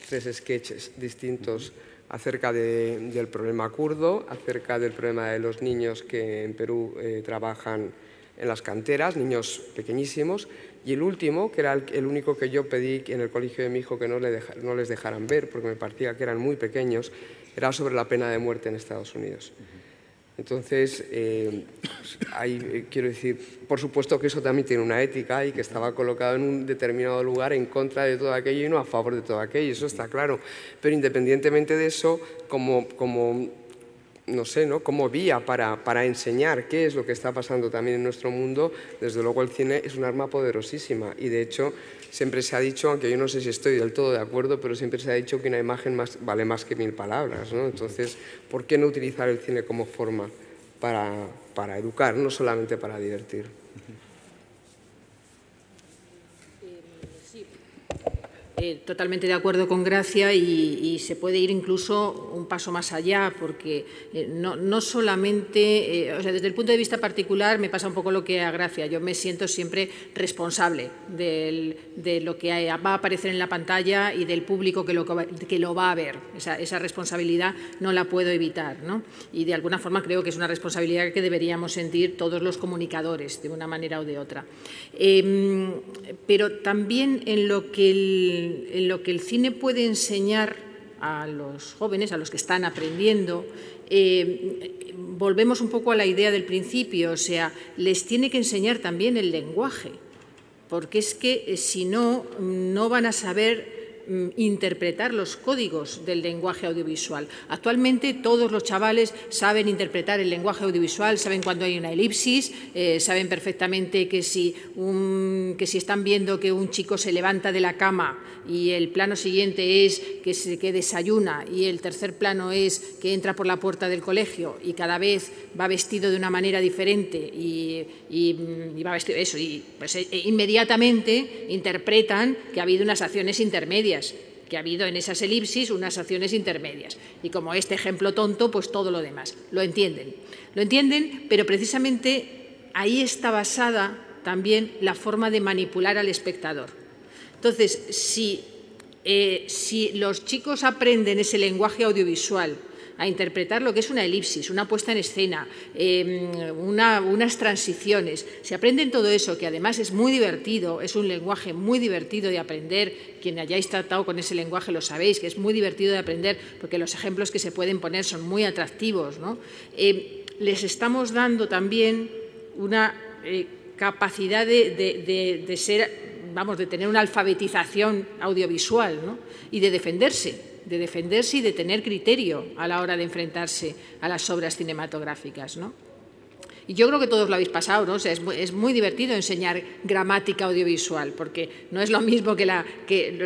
3 sketches distintos acerca del problema kurdo, acerca del problema de los niños que en Perú trabajan en las canteras, niños pequeñísimos, y el último, que era el único que yo pedí en el colegio de mi hijo que no les dejaran ver, porque me parecía que eran muy pequeños, era sobre la pena de muerte en Estados Unidos. Entonces, quiero decir, por supuesto que eso también tiene una ética y que estaba colocado en un determinado lugar en contra de todo aquello y no a favor de todo aquello, eso está claro. Pero independientemente de eso, no sé, ¿no?, como vía para enseñar qué es lo que está pasando también en nuestro mundo, desde luego el cine es un arma poderosísima y de hecho siempre se ha dicho, aunque yo no sé si estoy del todo de acuerdo, pero siempre se ha dicho que una imagen vale más que 1000 palabras, ¿no? Entonces, ¿por qué no utilizar el cine como forma para educar, no solamente para divertir? Totalmente de acuerdo con Gracia y se puede ir incluso un paso más allá porque no solamente, o sea, desde el punto de vista particular me pasa un poco lo que a Gracia, yo me siento siempre responsable de lo que va a aparecer en la pantalla y del público que lo va a ver, esa responsabilidad no la puedo evitar, ¿no? Y de alguna forma creo que es una responsabilidad que deberíamos sentir todos los comunicadores de una manera o de otra. Pero también en lo que el cine puede enseñar a los jóvenes, a los que están aprendiendo, volvemos un poco a la idea del principio, o sea, les tiene que enseñar también el lenguaje, porque es que si no, no van a saber interpretar los códigos del lenguaje audiovisual. Actualmente todos los chavales saben interpretar el lenguaje audiovisual, saben cuando hay una elipsis, saben perfectamente que si están viendo que un chico se levanta de la cama y el plano siguiente es que desayuna y el tercer plano es que entra por la puerta del colegio y cada vez va vestido de una manera diferente y va vestido eso, y pues inmediatamente interpretan que ha habido unas acciones intermedias, que ha habido en esas elipsis unas acciones intermedias. Y como este ejemplo tonto, pues todo lo demás. Lo entienden, pero precisamente ahí está basada también la forma de manipular al espectador. Entonces, si los chicos aprenden ese lenguaje audiovisual, a interpretar lo que es una elipsis, una puesta en escena, unas transiciones. Si aprenden todo eso, que además es muy divertido, es un lenguaje muy divertido de aprender, quien hayáis tratado con ese lenguaje lo sabéis, que es muy divertido de aprender porque los ejemplos que se pueden poner son muy atractivos, ¿no? Les estamos dando también una capacidad de ser, vamos, de tener una alfabetización audiovisual, ¿no? Y de defenderse y de tener criterio a la hora de enfrentarse a las obras cinematográficas, ¿no? Y yo creo que todos lo habéis pasado, ¿no? O sea, es muy divertido enseñar gramática audiovisual, porque no es lo mismo que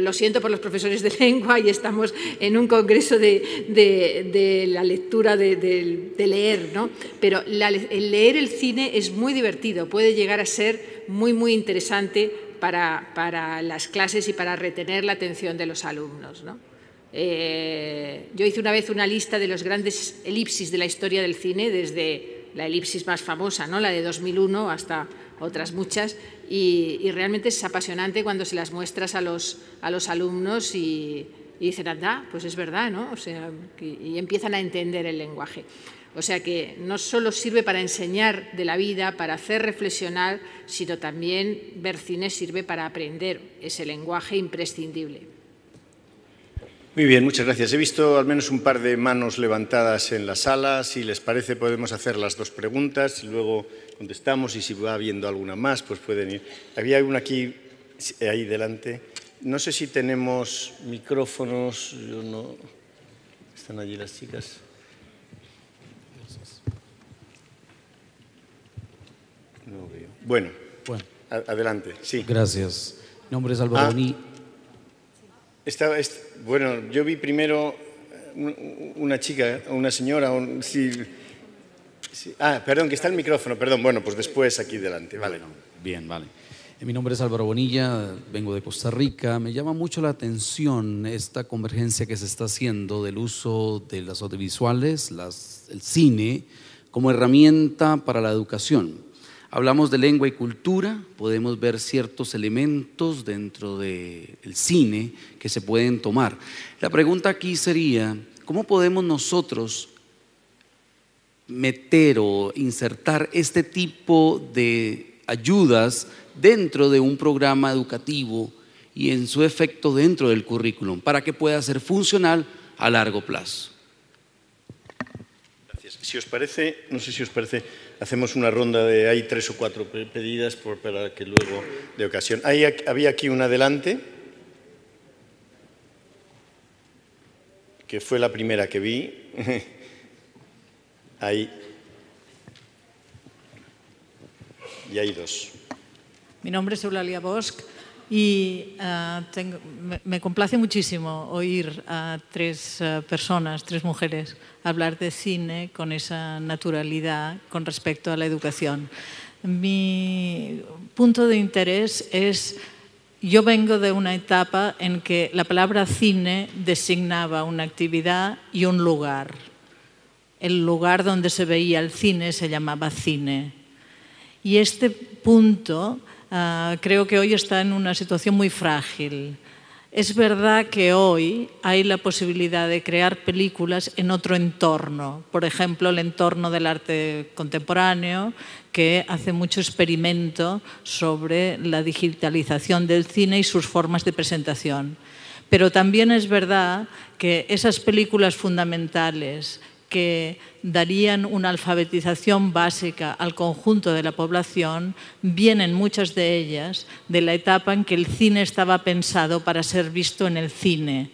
lo siento por los profesores de lengua y estamos en un congreso de la lectura, de leer, ¿no? Pero el leer el cine es muy divertido, puede llegar a ser muy, muy interesante para las clases y para retener la atención de los alumnos, ¿no? Yo hice una vez una lista de los grandes elipsis de la historia del cine, desde la elipsis más famosa, ¿no?, la de 2001, hasta otras muchas, y realmente es apasionante cuando se las muestras a los alumnos y dicen, anda, pues es verdad, ¿no? O sea, y empiezan a entender el lenguaje. O sea que no solo sirve para enseñar de la vida, para hacer reflexionar, sino también ver cine sirve para aprender ese lenguaje imprescindible. Muy bien, muchas gracias. He visto al menos un par de manos levantadas en la sala. Si les parece, podemos hacer las 2 preguntas y luego contestamos, y si va habiendo alguna más, pues pueden ir. Había una aquí, ahí delante. No sé si tenemos micrófonos. Yo no. ¿Están allí las chicas? No veo. Bueno. Adelante. Sí. Gracias. Mi nombre es Álvaro Bonilla. Bueno, yo vi primero una chica, una señora, sí. Perdón, que está el micrófono, perdón. Bueno, pues después aquí delante, vale. Bien, vale. Mi nombre es Álvaro Bonilla, vengo de Costa Rica. Me llama mucho la atención esta convergencia que se está haciendo del uso de las audiovisuales, el cine, como herramienta para la educación. Hablamos de lengua y cultura, podemos ver ciertos elementos dentro del cine que se pueden tomar. La pregunta aquí sería, ¿cómo podemos nosotros meter o insertar este tipo de ayudas dentro de un programa educativo y en su efecto dentro del currículum para que pueda ser funcional a largo plazo? Gracias. Si os parece, no sé si os parece, hacemos una ronda hay 3 o 4 pedidas para que luego de ocasión. Había aquí una delante, que fue la primera que vi. Ahí. Y hay 2. Mi nombre es Eulalia Bosch y me complace muchísimo oír a 3 personas, 3 mujeres, hablar de cine con esa naturalidad con respecto a la educación. Mi punto de interés es, yo vengo de una etapa en que la palabra cine designaba una actividad y un lugar. El lugar donde se veía el cine se llamaba cine. Y este punto creo que hoy está en una situación muy frágil. Es verdad que hoy hay la posibilidad de crear películas en otro entorno, por ejemplo, el entorno del arte contemporáneo, que hace mucho experimento sobre la digitalización del cine y sus formas de presentación. Pero también es verdad que esas películas fundamentales que darían una alfabetización básica al conjunto de la población, vienen muchas de ellas de la etapa en que el cine estaba pensado para ser visto en el cine.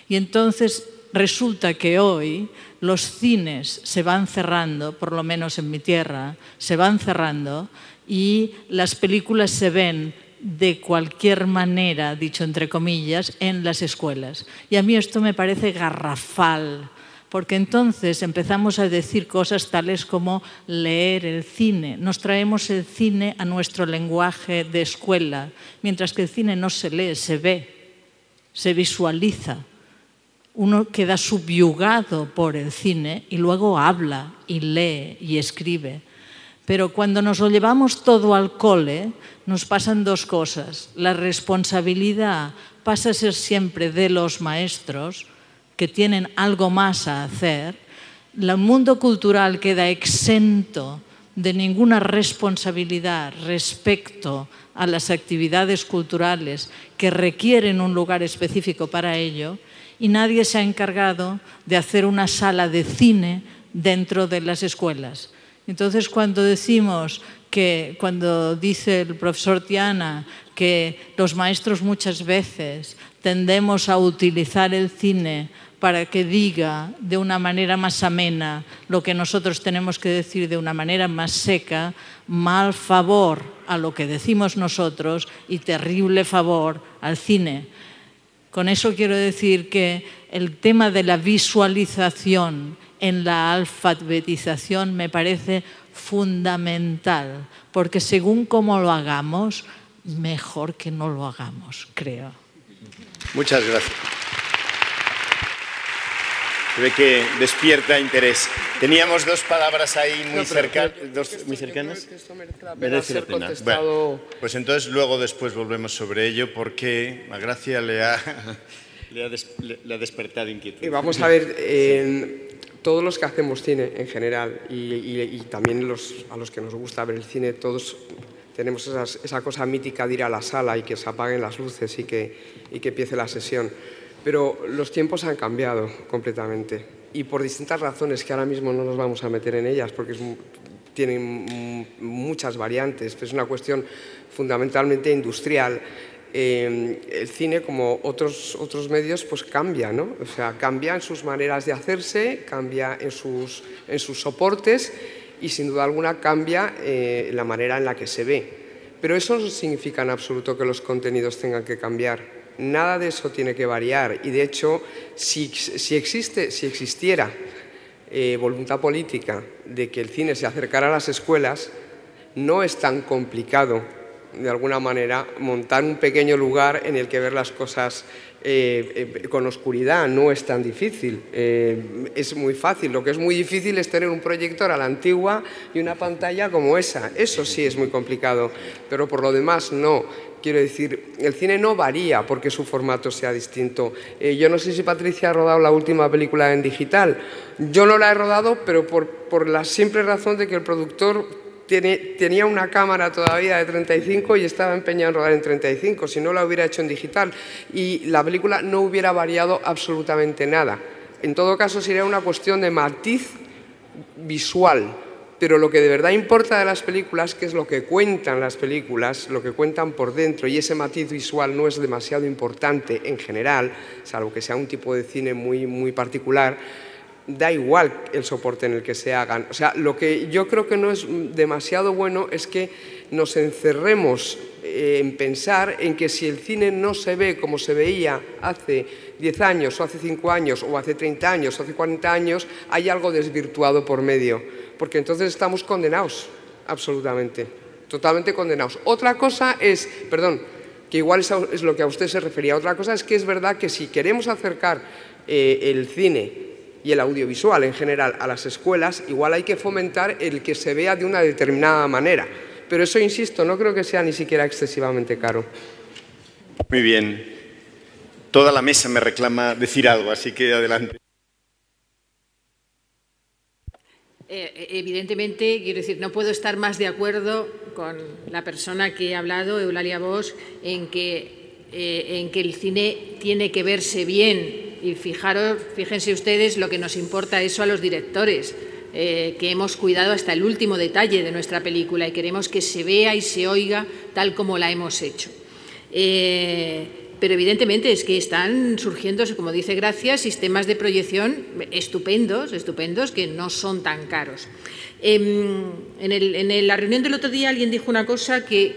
Y entonces resulta que hoy los cines se van cerrando, por lo menos en mi tierra, se van cerrando y las películas se ven de cualquier manera, dicho entre comillas, en las escuelas. Y a mí esto me parece garrafal, porque entonces empezamos a decir cosas tales como leer el cine. Nos traemos el cine a nuestro lenguaje de escuela, mientras que el cine no se lee, se ve, se visualiza. Uno queda subyugado por el cine y luego habla y lee y escribe. Pero cuando nos lo llevamos todo al cole, nos pasan 2 cosas. La responsabilidad pasa a ser siempre de los maestros, que tienen algo más a hacer. El mundo cultural queda exento de ninguna responsabilidad respecto a las actividades culturales que requieren un lugar específico para ello, y nadie se ha encargado de hacer una sala de cine dentro de las escuelas. Entonces, cuando dice el profesor Tiana que los maestros muchas veces tendemos a utilizar el cine para que diga de una manera más amena lo que nosotros tenemos que decir de una manera más seca, mal favor a lo que decimos nosotros y terrible favor al cine. Con eso quiero decir que el tema de la visualización en la alfabetización me parece fundamental, porque según cómo lo hagamos, mejor que no lo hagamos, creo. Muchas gracias. Se ve que despierta interés. Teníamos 2 palabras ahí muy cercanas. Merece la pena. Bueno, pues entonces luego después volvemos sobre ello porque a Gracia le ha despertado inquietud. Y vamos a ver, todos los que hacemos cine en general y también a los que nos gusta ver el cine, todos tenemos esa cosa mítica de ir a la sala y que se apaguen las luces y que empiece la sesión. Pero los tiempos han cambiado completamente y por distintas razones que ahora mismo no nos vamos a meter en ellas porque tienen muchas variantes, pero es una cuestión fundamentalmente industrial. El cine, como otros medios, pues cambia, ¿no? O sea, cambia en sus maneras de hacerse, cambia en sus soportes y sin duda alguna cambia la manera en la que se ve. Pero eso no significa en absoluto que los contenidos tengan que cambiar. Nada de eso tiene que variar. Y de hecho, si existiera voluntad política de que el cine se acercara a las escuelas, no es tan complicado, de alguna manera, montar un pequeño lugar en el que ver las cosas con oscuridad. No es tan difícil, es muy fácil. Lo que es muy difícil es tener un proyector a la antigua y una pantalla como esa. Eso sí es muy complicado, pero por lo demás no. Quiero decir, el cine no varía porque su formato sea distinto. Yo no sé si Patricia ha rodado la última película en digital. Yo no la he rodado, pero por la simple razón de que el productor tenía una cámara todavía de 35 y estaba empeñado en rodar en 35, si no la hubiera hecho en digital, y la película no hubiera variado absolutamente nada. En todo caso, sería una cuestión de matiz visual, pero lo que de verdad importa de las películas, que es lo que cuentan las películas, lo que cuentan por dentro, y ese matiz visual no es demasiado importante en general, salvo que sea un tipo de cine muy, muy particular. Da igual el soporte en el que se hagan. O sea, lo que yo creo que no es demasiado bueno es que nos encerremos en pensar en que si el cine no se ve como se veía hace 10 años, o hace 5 años, o hace 30 años, o hace 40 años, hay algo desvirtuado por medio. Porque entonces estamos condenados, absolutamente, totalmente condenados. Otra cosa es, perdón, que igual es lo que a usted se refería, otra cosa es que es verdad que si queremos acercar el cine y el audiovisual en general a las escuelas, igual hay que fomentar el que se vea de una determinada manera. Pero eso, insisto, no creo que sea ni siquiera excesivamente caro. Muy bien. Toda la mesa me reclama decir algo, así que adelante. Evidentemente, quiero decir, no puedo estar más de acuerdo con la persona que ha hablado, Eulalia Bosch, en que el cine tiene que verse bien. Y fíjense ustedes lo que nos importa eso a los directores, que hemos cuidado hasta el último detalle de nuestra película y queremos que se vea y se oiga tal como la hemos hecho. Pero evidentemente es que están surgiendo, como dice Gracia, sistemas de proyección estupendos que no son tan caros. En la reunión del otro día alguien dijo una cosa que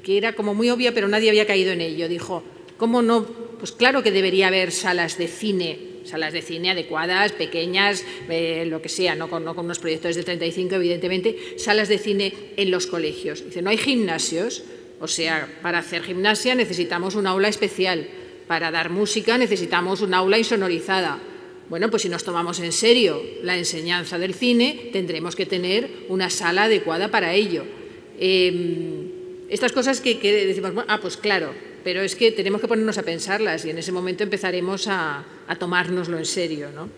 era como muy obvia, pero nadie había caído en ello. Dijo, ¿cómo no? Pues claro que debería haber salas de cine adecuadas, pequeñas, lo que sea, no con unos proyectores de 35, evidentemente, salas de cine en los colegios. Dice, no hay gimnasios, o sea, para hacer gimnasia necesitamos un aula especial, para dar música necesitamos un aula insonorizada. Bueno, pues si nos tomamos en serio la enseñanza del cine, tendremos que tener una sala adecuada para ello. Estas cosas que decimos, pues claro, pero es que tenemos que ponernos a pensarlas y en ese momento empezaremos a tomárnoslo en serio, ¿no?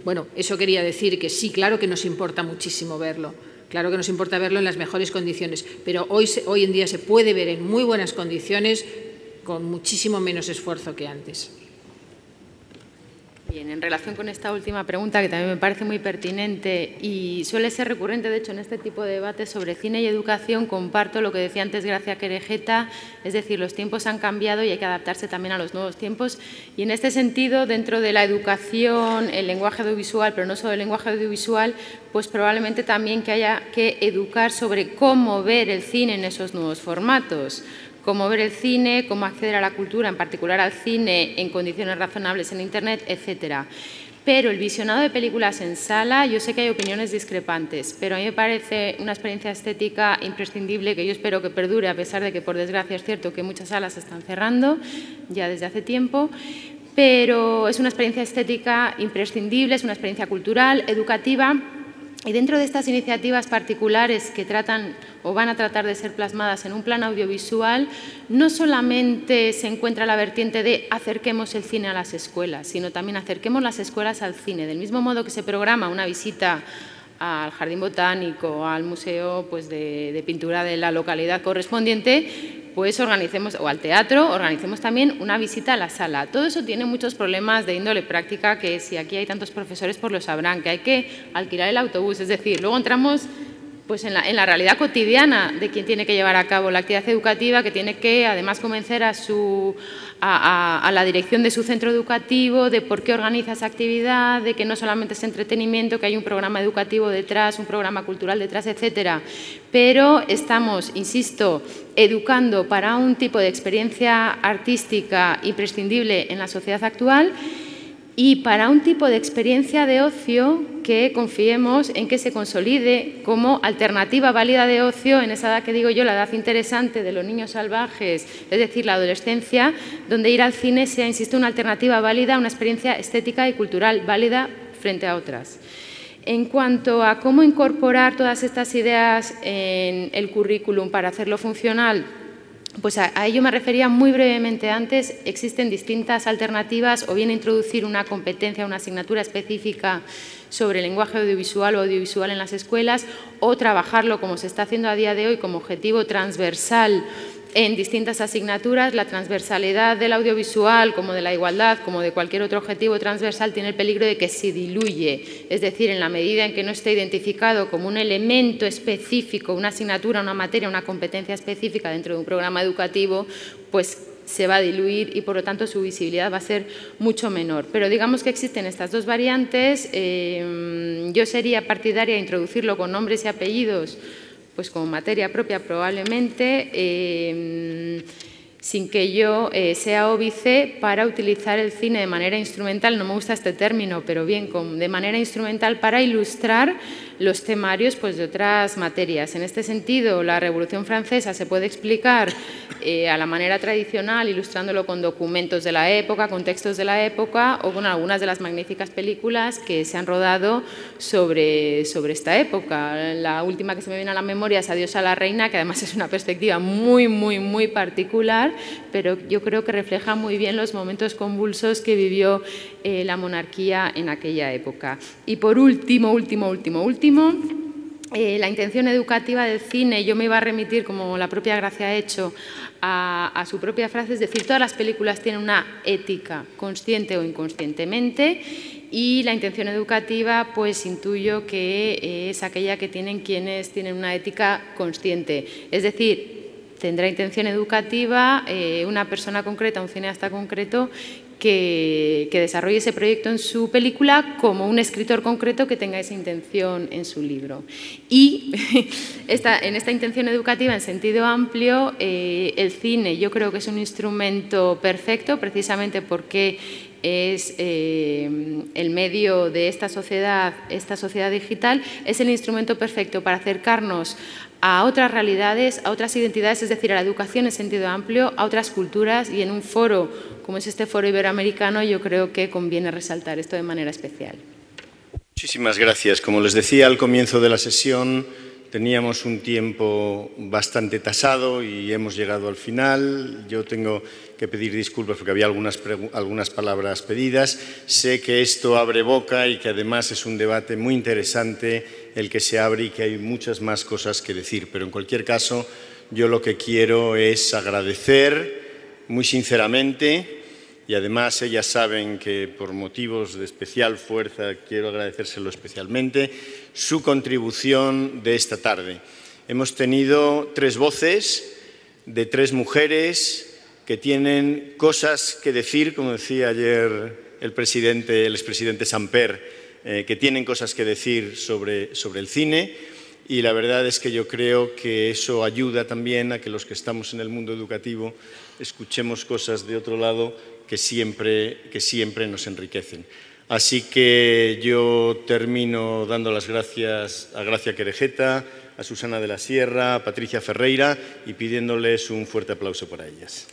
Bueno, eso quería decir que sí, claro que nos importa muchísimo verlo, claro que nos importa verlo en las mejores condiciones, pero hoy en día se puede ver en muy buenas condiciones con muchísimo menos esfuerzo que antes. Bien, en relación con esta última pregunta, que también me parece muy pertinente y suele ser recurrente, de hecho, en este tipo de debates sobre cine y educación, comparto lo que decía antes Gracia Querejeta, es decir, los tiempos han cambiado y hay que adaptarse también a los nuevos tiempos. Y en este sentido, dentro de la educación, el lenguaje audiovisual, pero no solo el lenguaje audiovisual, pues probablemente también que haya que educar sobre cómo ver el cine en esos nuevos formatos. Cómo ver el cine, cómo acceder a la cultura, en particular al cine, en condiciones razonables en Internet, etcétera. Pero el visionado de películas en sala, yo sé que hay opiniones discrepantes, pero a mí me parece una experiencia estética imprescindible que yo espero que perdure, a pesar de que, por desgracia, es cierto que muchas salas se están cerrando ya desde hace tiempo, pero es una experiencia estética imprescindible, es una experiencia cultural, educativa. Y dentro de estas iniciativas particulares que tratan o van a tratar de ser plasmadas en un plan audiovisual, no solamente se encuentra la vertiente de acerquemos el cine a las escuelas, sino también acerquemos las escuelas al cine. Del mismo modo que se programa una visita al Jardín Botánico, al Museo pues, de Pintura de la localidad correspondiente, pues organicemos, o al teatro, organicemos también una visita a la sala. Todo eso tiene muchos problemas de índole práctica, que si aquí hay tantos profesores pues lo sabrán, que hay que alquilar el autobús, es decir, luego entramos pues en la realidad cotidiana de quien tiene que llevar a cabo la actividad educativa, que tiene que además convencer a la dirección de su centro educativo de por qué organiza esa actividad, de que no solamente es entretenimiento, que hay un programa educativo detrás, un programa cultural detrás, etcétera. Pero estamos, insisto, educando para un tipo de experiencia artística imprescindible en la sociedad actual y para un tipo de experiencia de ocio que confiemos en que se consolide como alternativa válida de ocio en esa edad que digo yo, la edad interesante de los niños salvajes, es decir, la adolescencia, donde ir al cine sea, insisto, una alternativa válida, una experiencia estética y cultural válida frente a otras. En cuanto a cómo incorporar todas estas ideas en el currículum para hacerlo funcional, pues a ello me refería muy brevemente antes. Existen distintas alternativas, o bien introducir una competencia, una asignatura específica sobre el lenguaje audiovisual o audiovisual en las escuelas, o trabajarlo, como se está haciendo a día de hoy, como objetivo transversal en distintas asignaturas. La transversalidad del audiovisual, como de la igualdad, como de cualquier otro objetivo transversal, tiene el peligro de que se diluye, es decir, en la medida en que no esté identificado como un elemento específico, una asignatura, una materia, una competencia específica dentro de un programa educativo, pues se va a diluir y, por lo tanto, su visibilidad va a ser mucho menor. Pero digamos que existen estas dos variantes. Yo sería partidaria de introducirlo con nombres y apellidos, pues como materia propia probablemente, sin que yo sea óbice para utilizar el cine de manera instrumental, no me gusta este término, pero bien, de manera instrumental para ilustrar los temarios pues, de otras materias. En este sentido, la Revolución Francesa se puede explicar a la manera tradicional, ilustrándolo con documentos de la época, con textos de la época, o con algunas de las magníficas películas que se han rodado sobre esta época. La última que se me viene a la memoria es Adiós a la reina, que además es una perspectiva muy, muy, muy particular, pero yo creo que refleja muy bien los momentos convulsos que vivió la monarquía en aquella época. Y por último, la intención educativa del cine, yo me iba a remitir, como la propia Gracia ha hecho, a su propia frase, es decir, todas las películas tienen una ética, consciente o inconscientemente, y la intención educativa, pues intuyo que es aquella que tienen quienes tienen una ética consciente, es decir, tendrá intención educativa una persona concreta, un cineasta concreto, que desarrolle ese proyecto en su película, como un escritor concreto que tenga esa intención en su libro. Y en esta intención educativa en sentido amplio, el cine yo creo que es un instrumento perfecto, precisamente porque es el medio de esta sociedad digital, es el instrumento perfecto para acercarnos a otras realidades, a otras identidades, es decir, a la educación en sentido amplio, a otras culturas, y en un foro como es este foro iberoamericano yo creo que conviene resaltar esto de manera especial. Muchísimas gracias. Como les decía al comienzo de la sesión, teníamos un tiempo bastante tasado y hemos llegado al final. Yo tengo que pedir disculpas porque había algunas palabras pedidas. Sé que esto abre boca y que además es un debate muy interesante el que se abre y que hay muchas más cosas que decir. Pero en cualquier caso, yo lo que quiero es agradecer muy sinceramente, y además ellas saben que por motivos de especial fuerza quiero agradecérselo especialmente, su contribución de esta tarde. Hemos tenido 3 voces de 3 mujeres que tienen cosas que decir, como decía ayer el expresidente Samper, que tienen cosas que decir sobre el cine, y la verdad es que yo creo que eso ayuda también a que los que estamos en el mundo educativo escuchemos cosas de otro lado que siempre nos enriquecen. Así que yo termino dando las gracias a Gracia Querejeta, a Susana de la Sierra, a Patricia Ferreira y pidiéndoles un fuerte aplauso para ellas.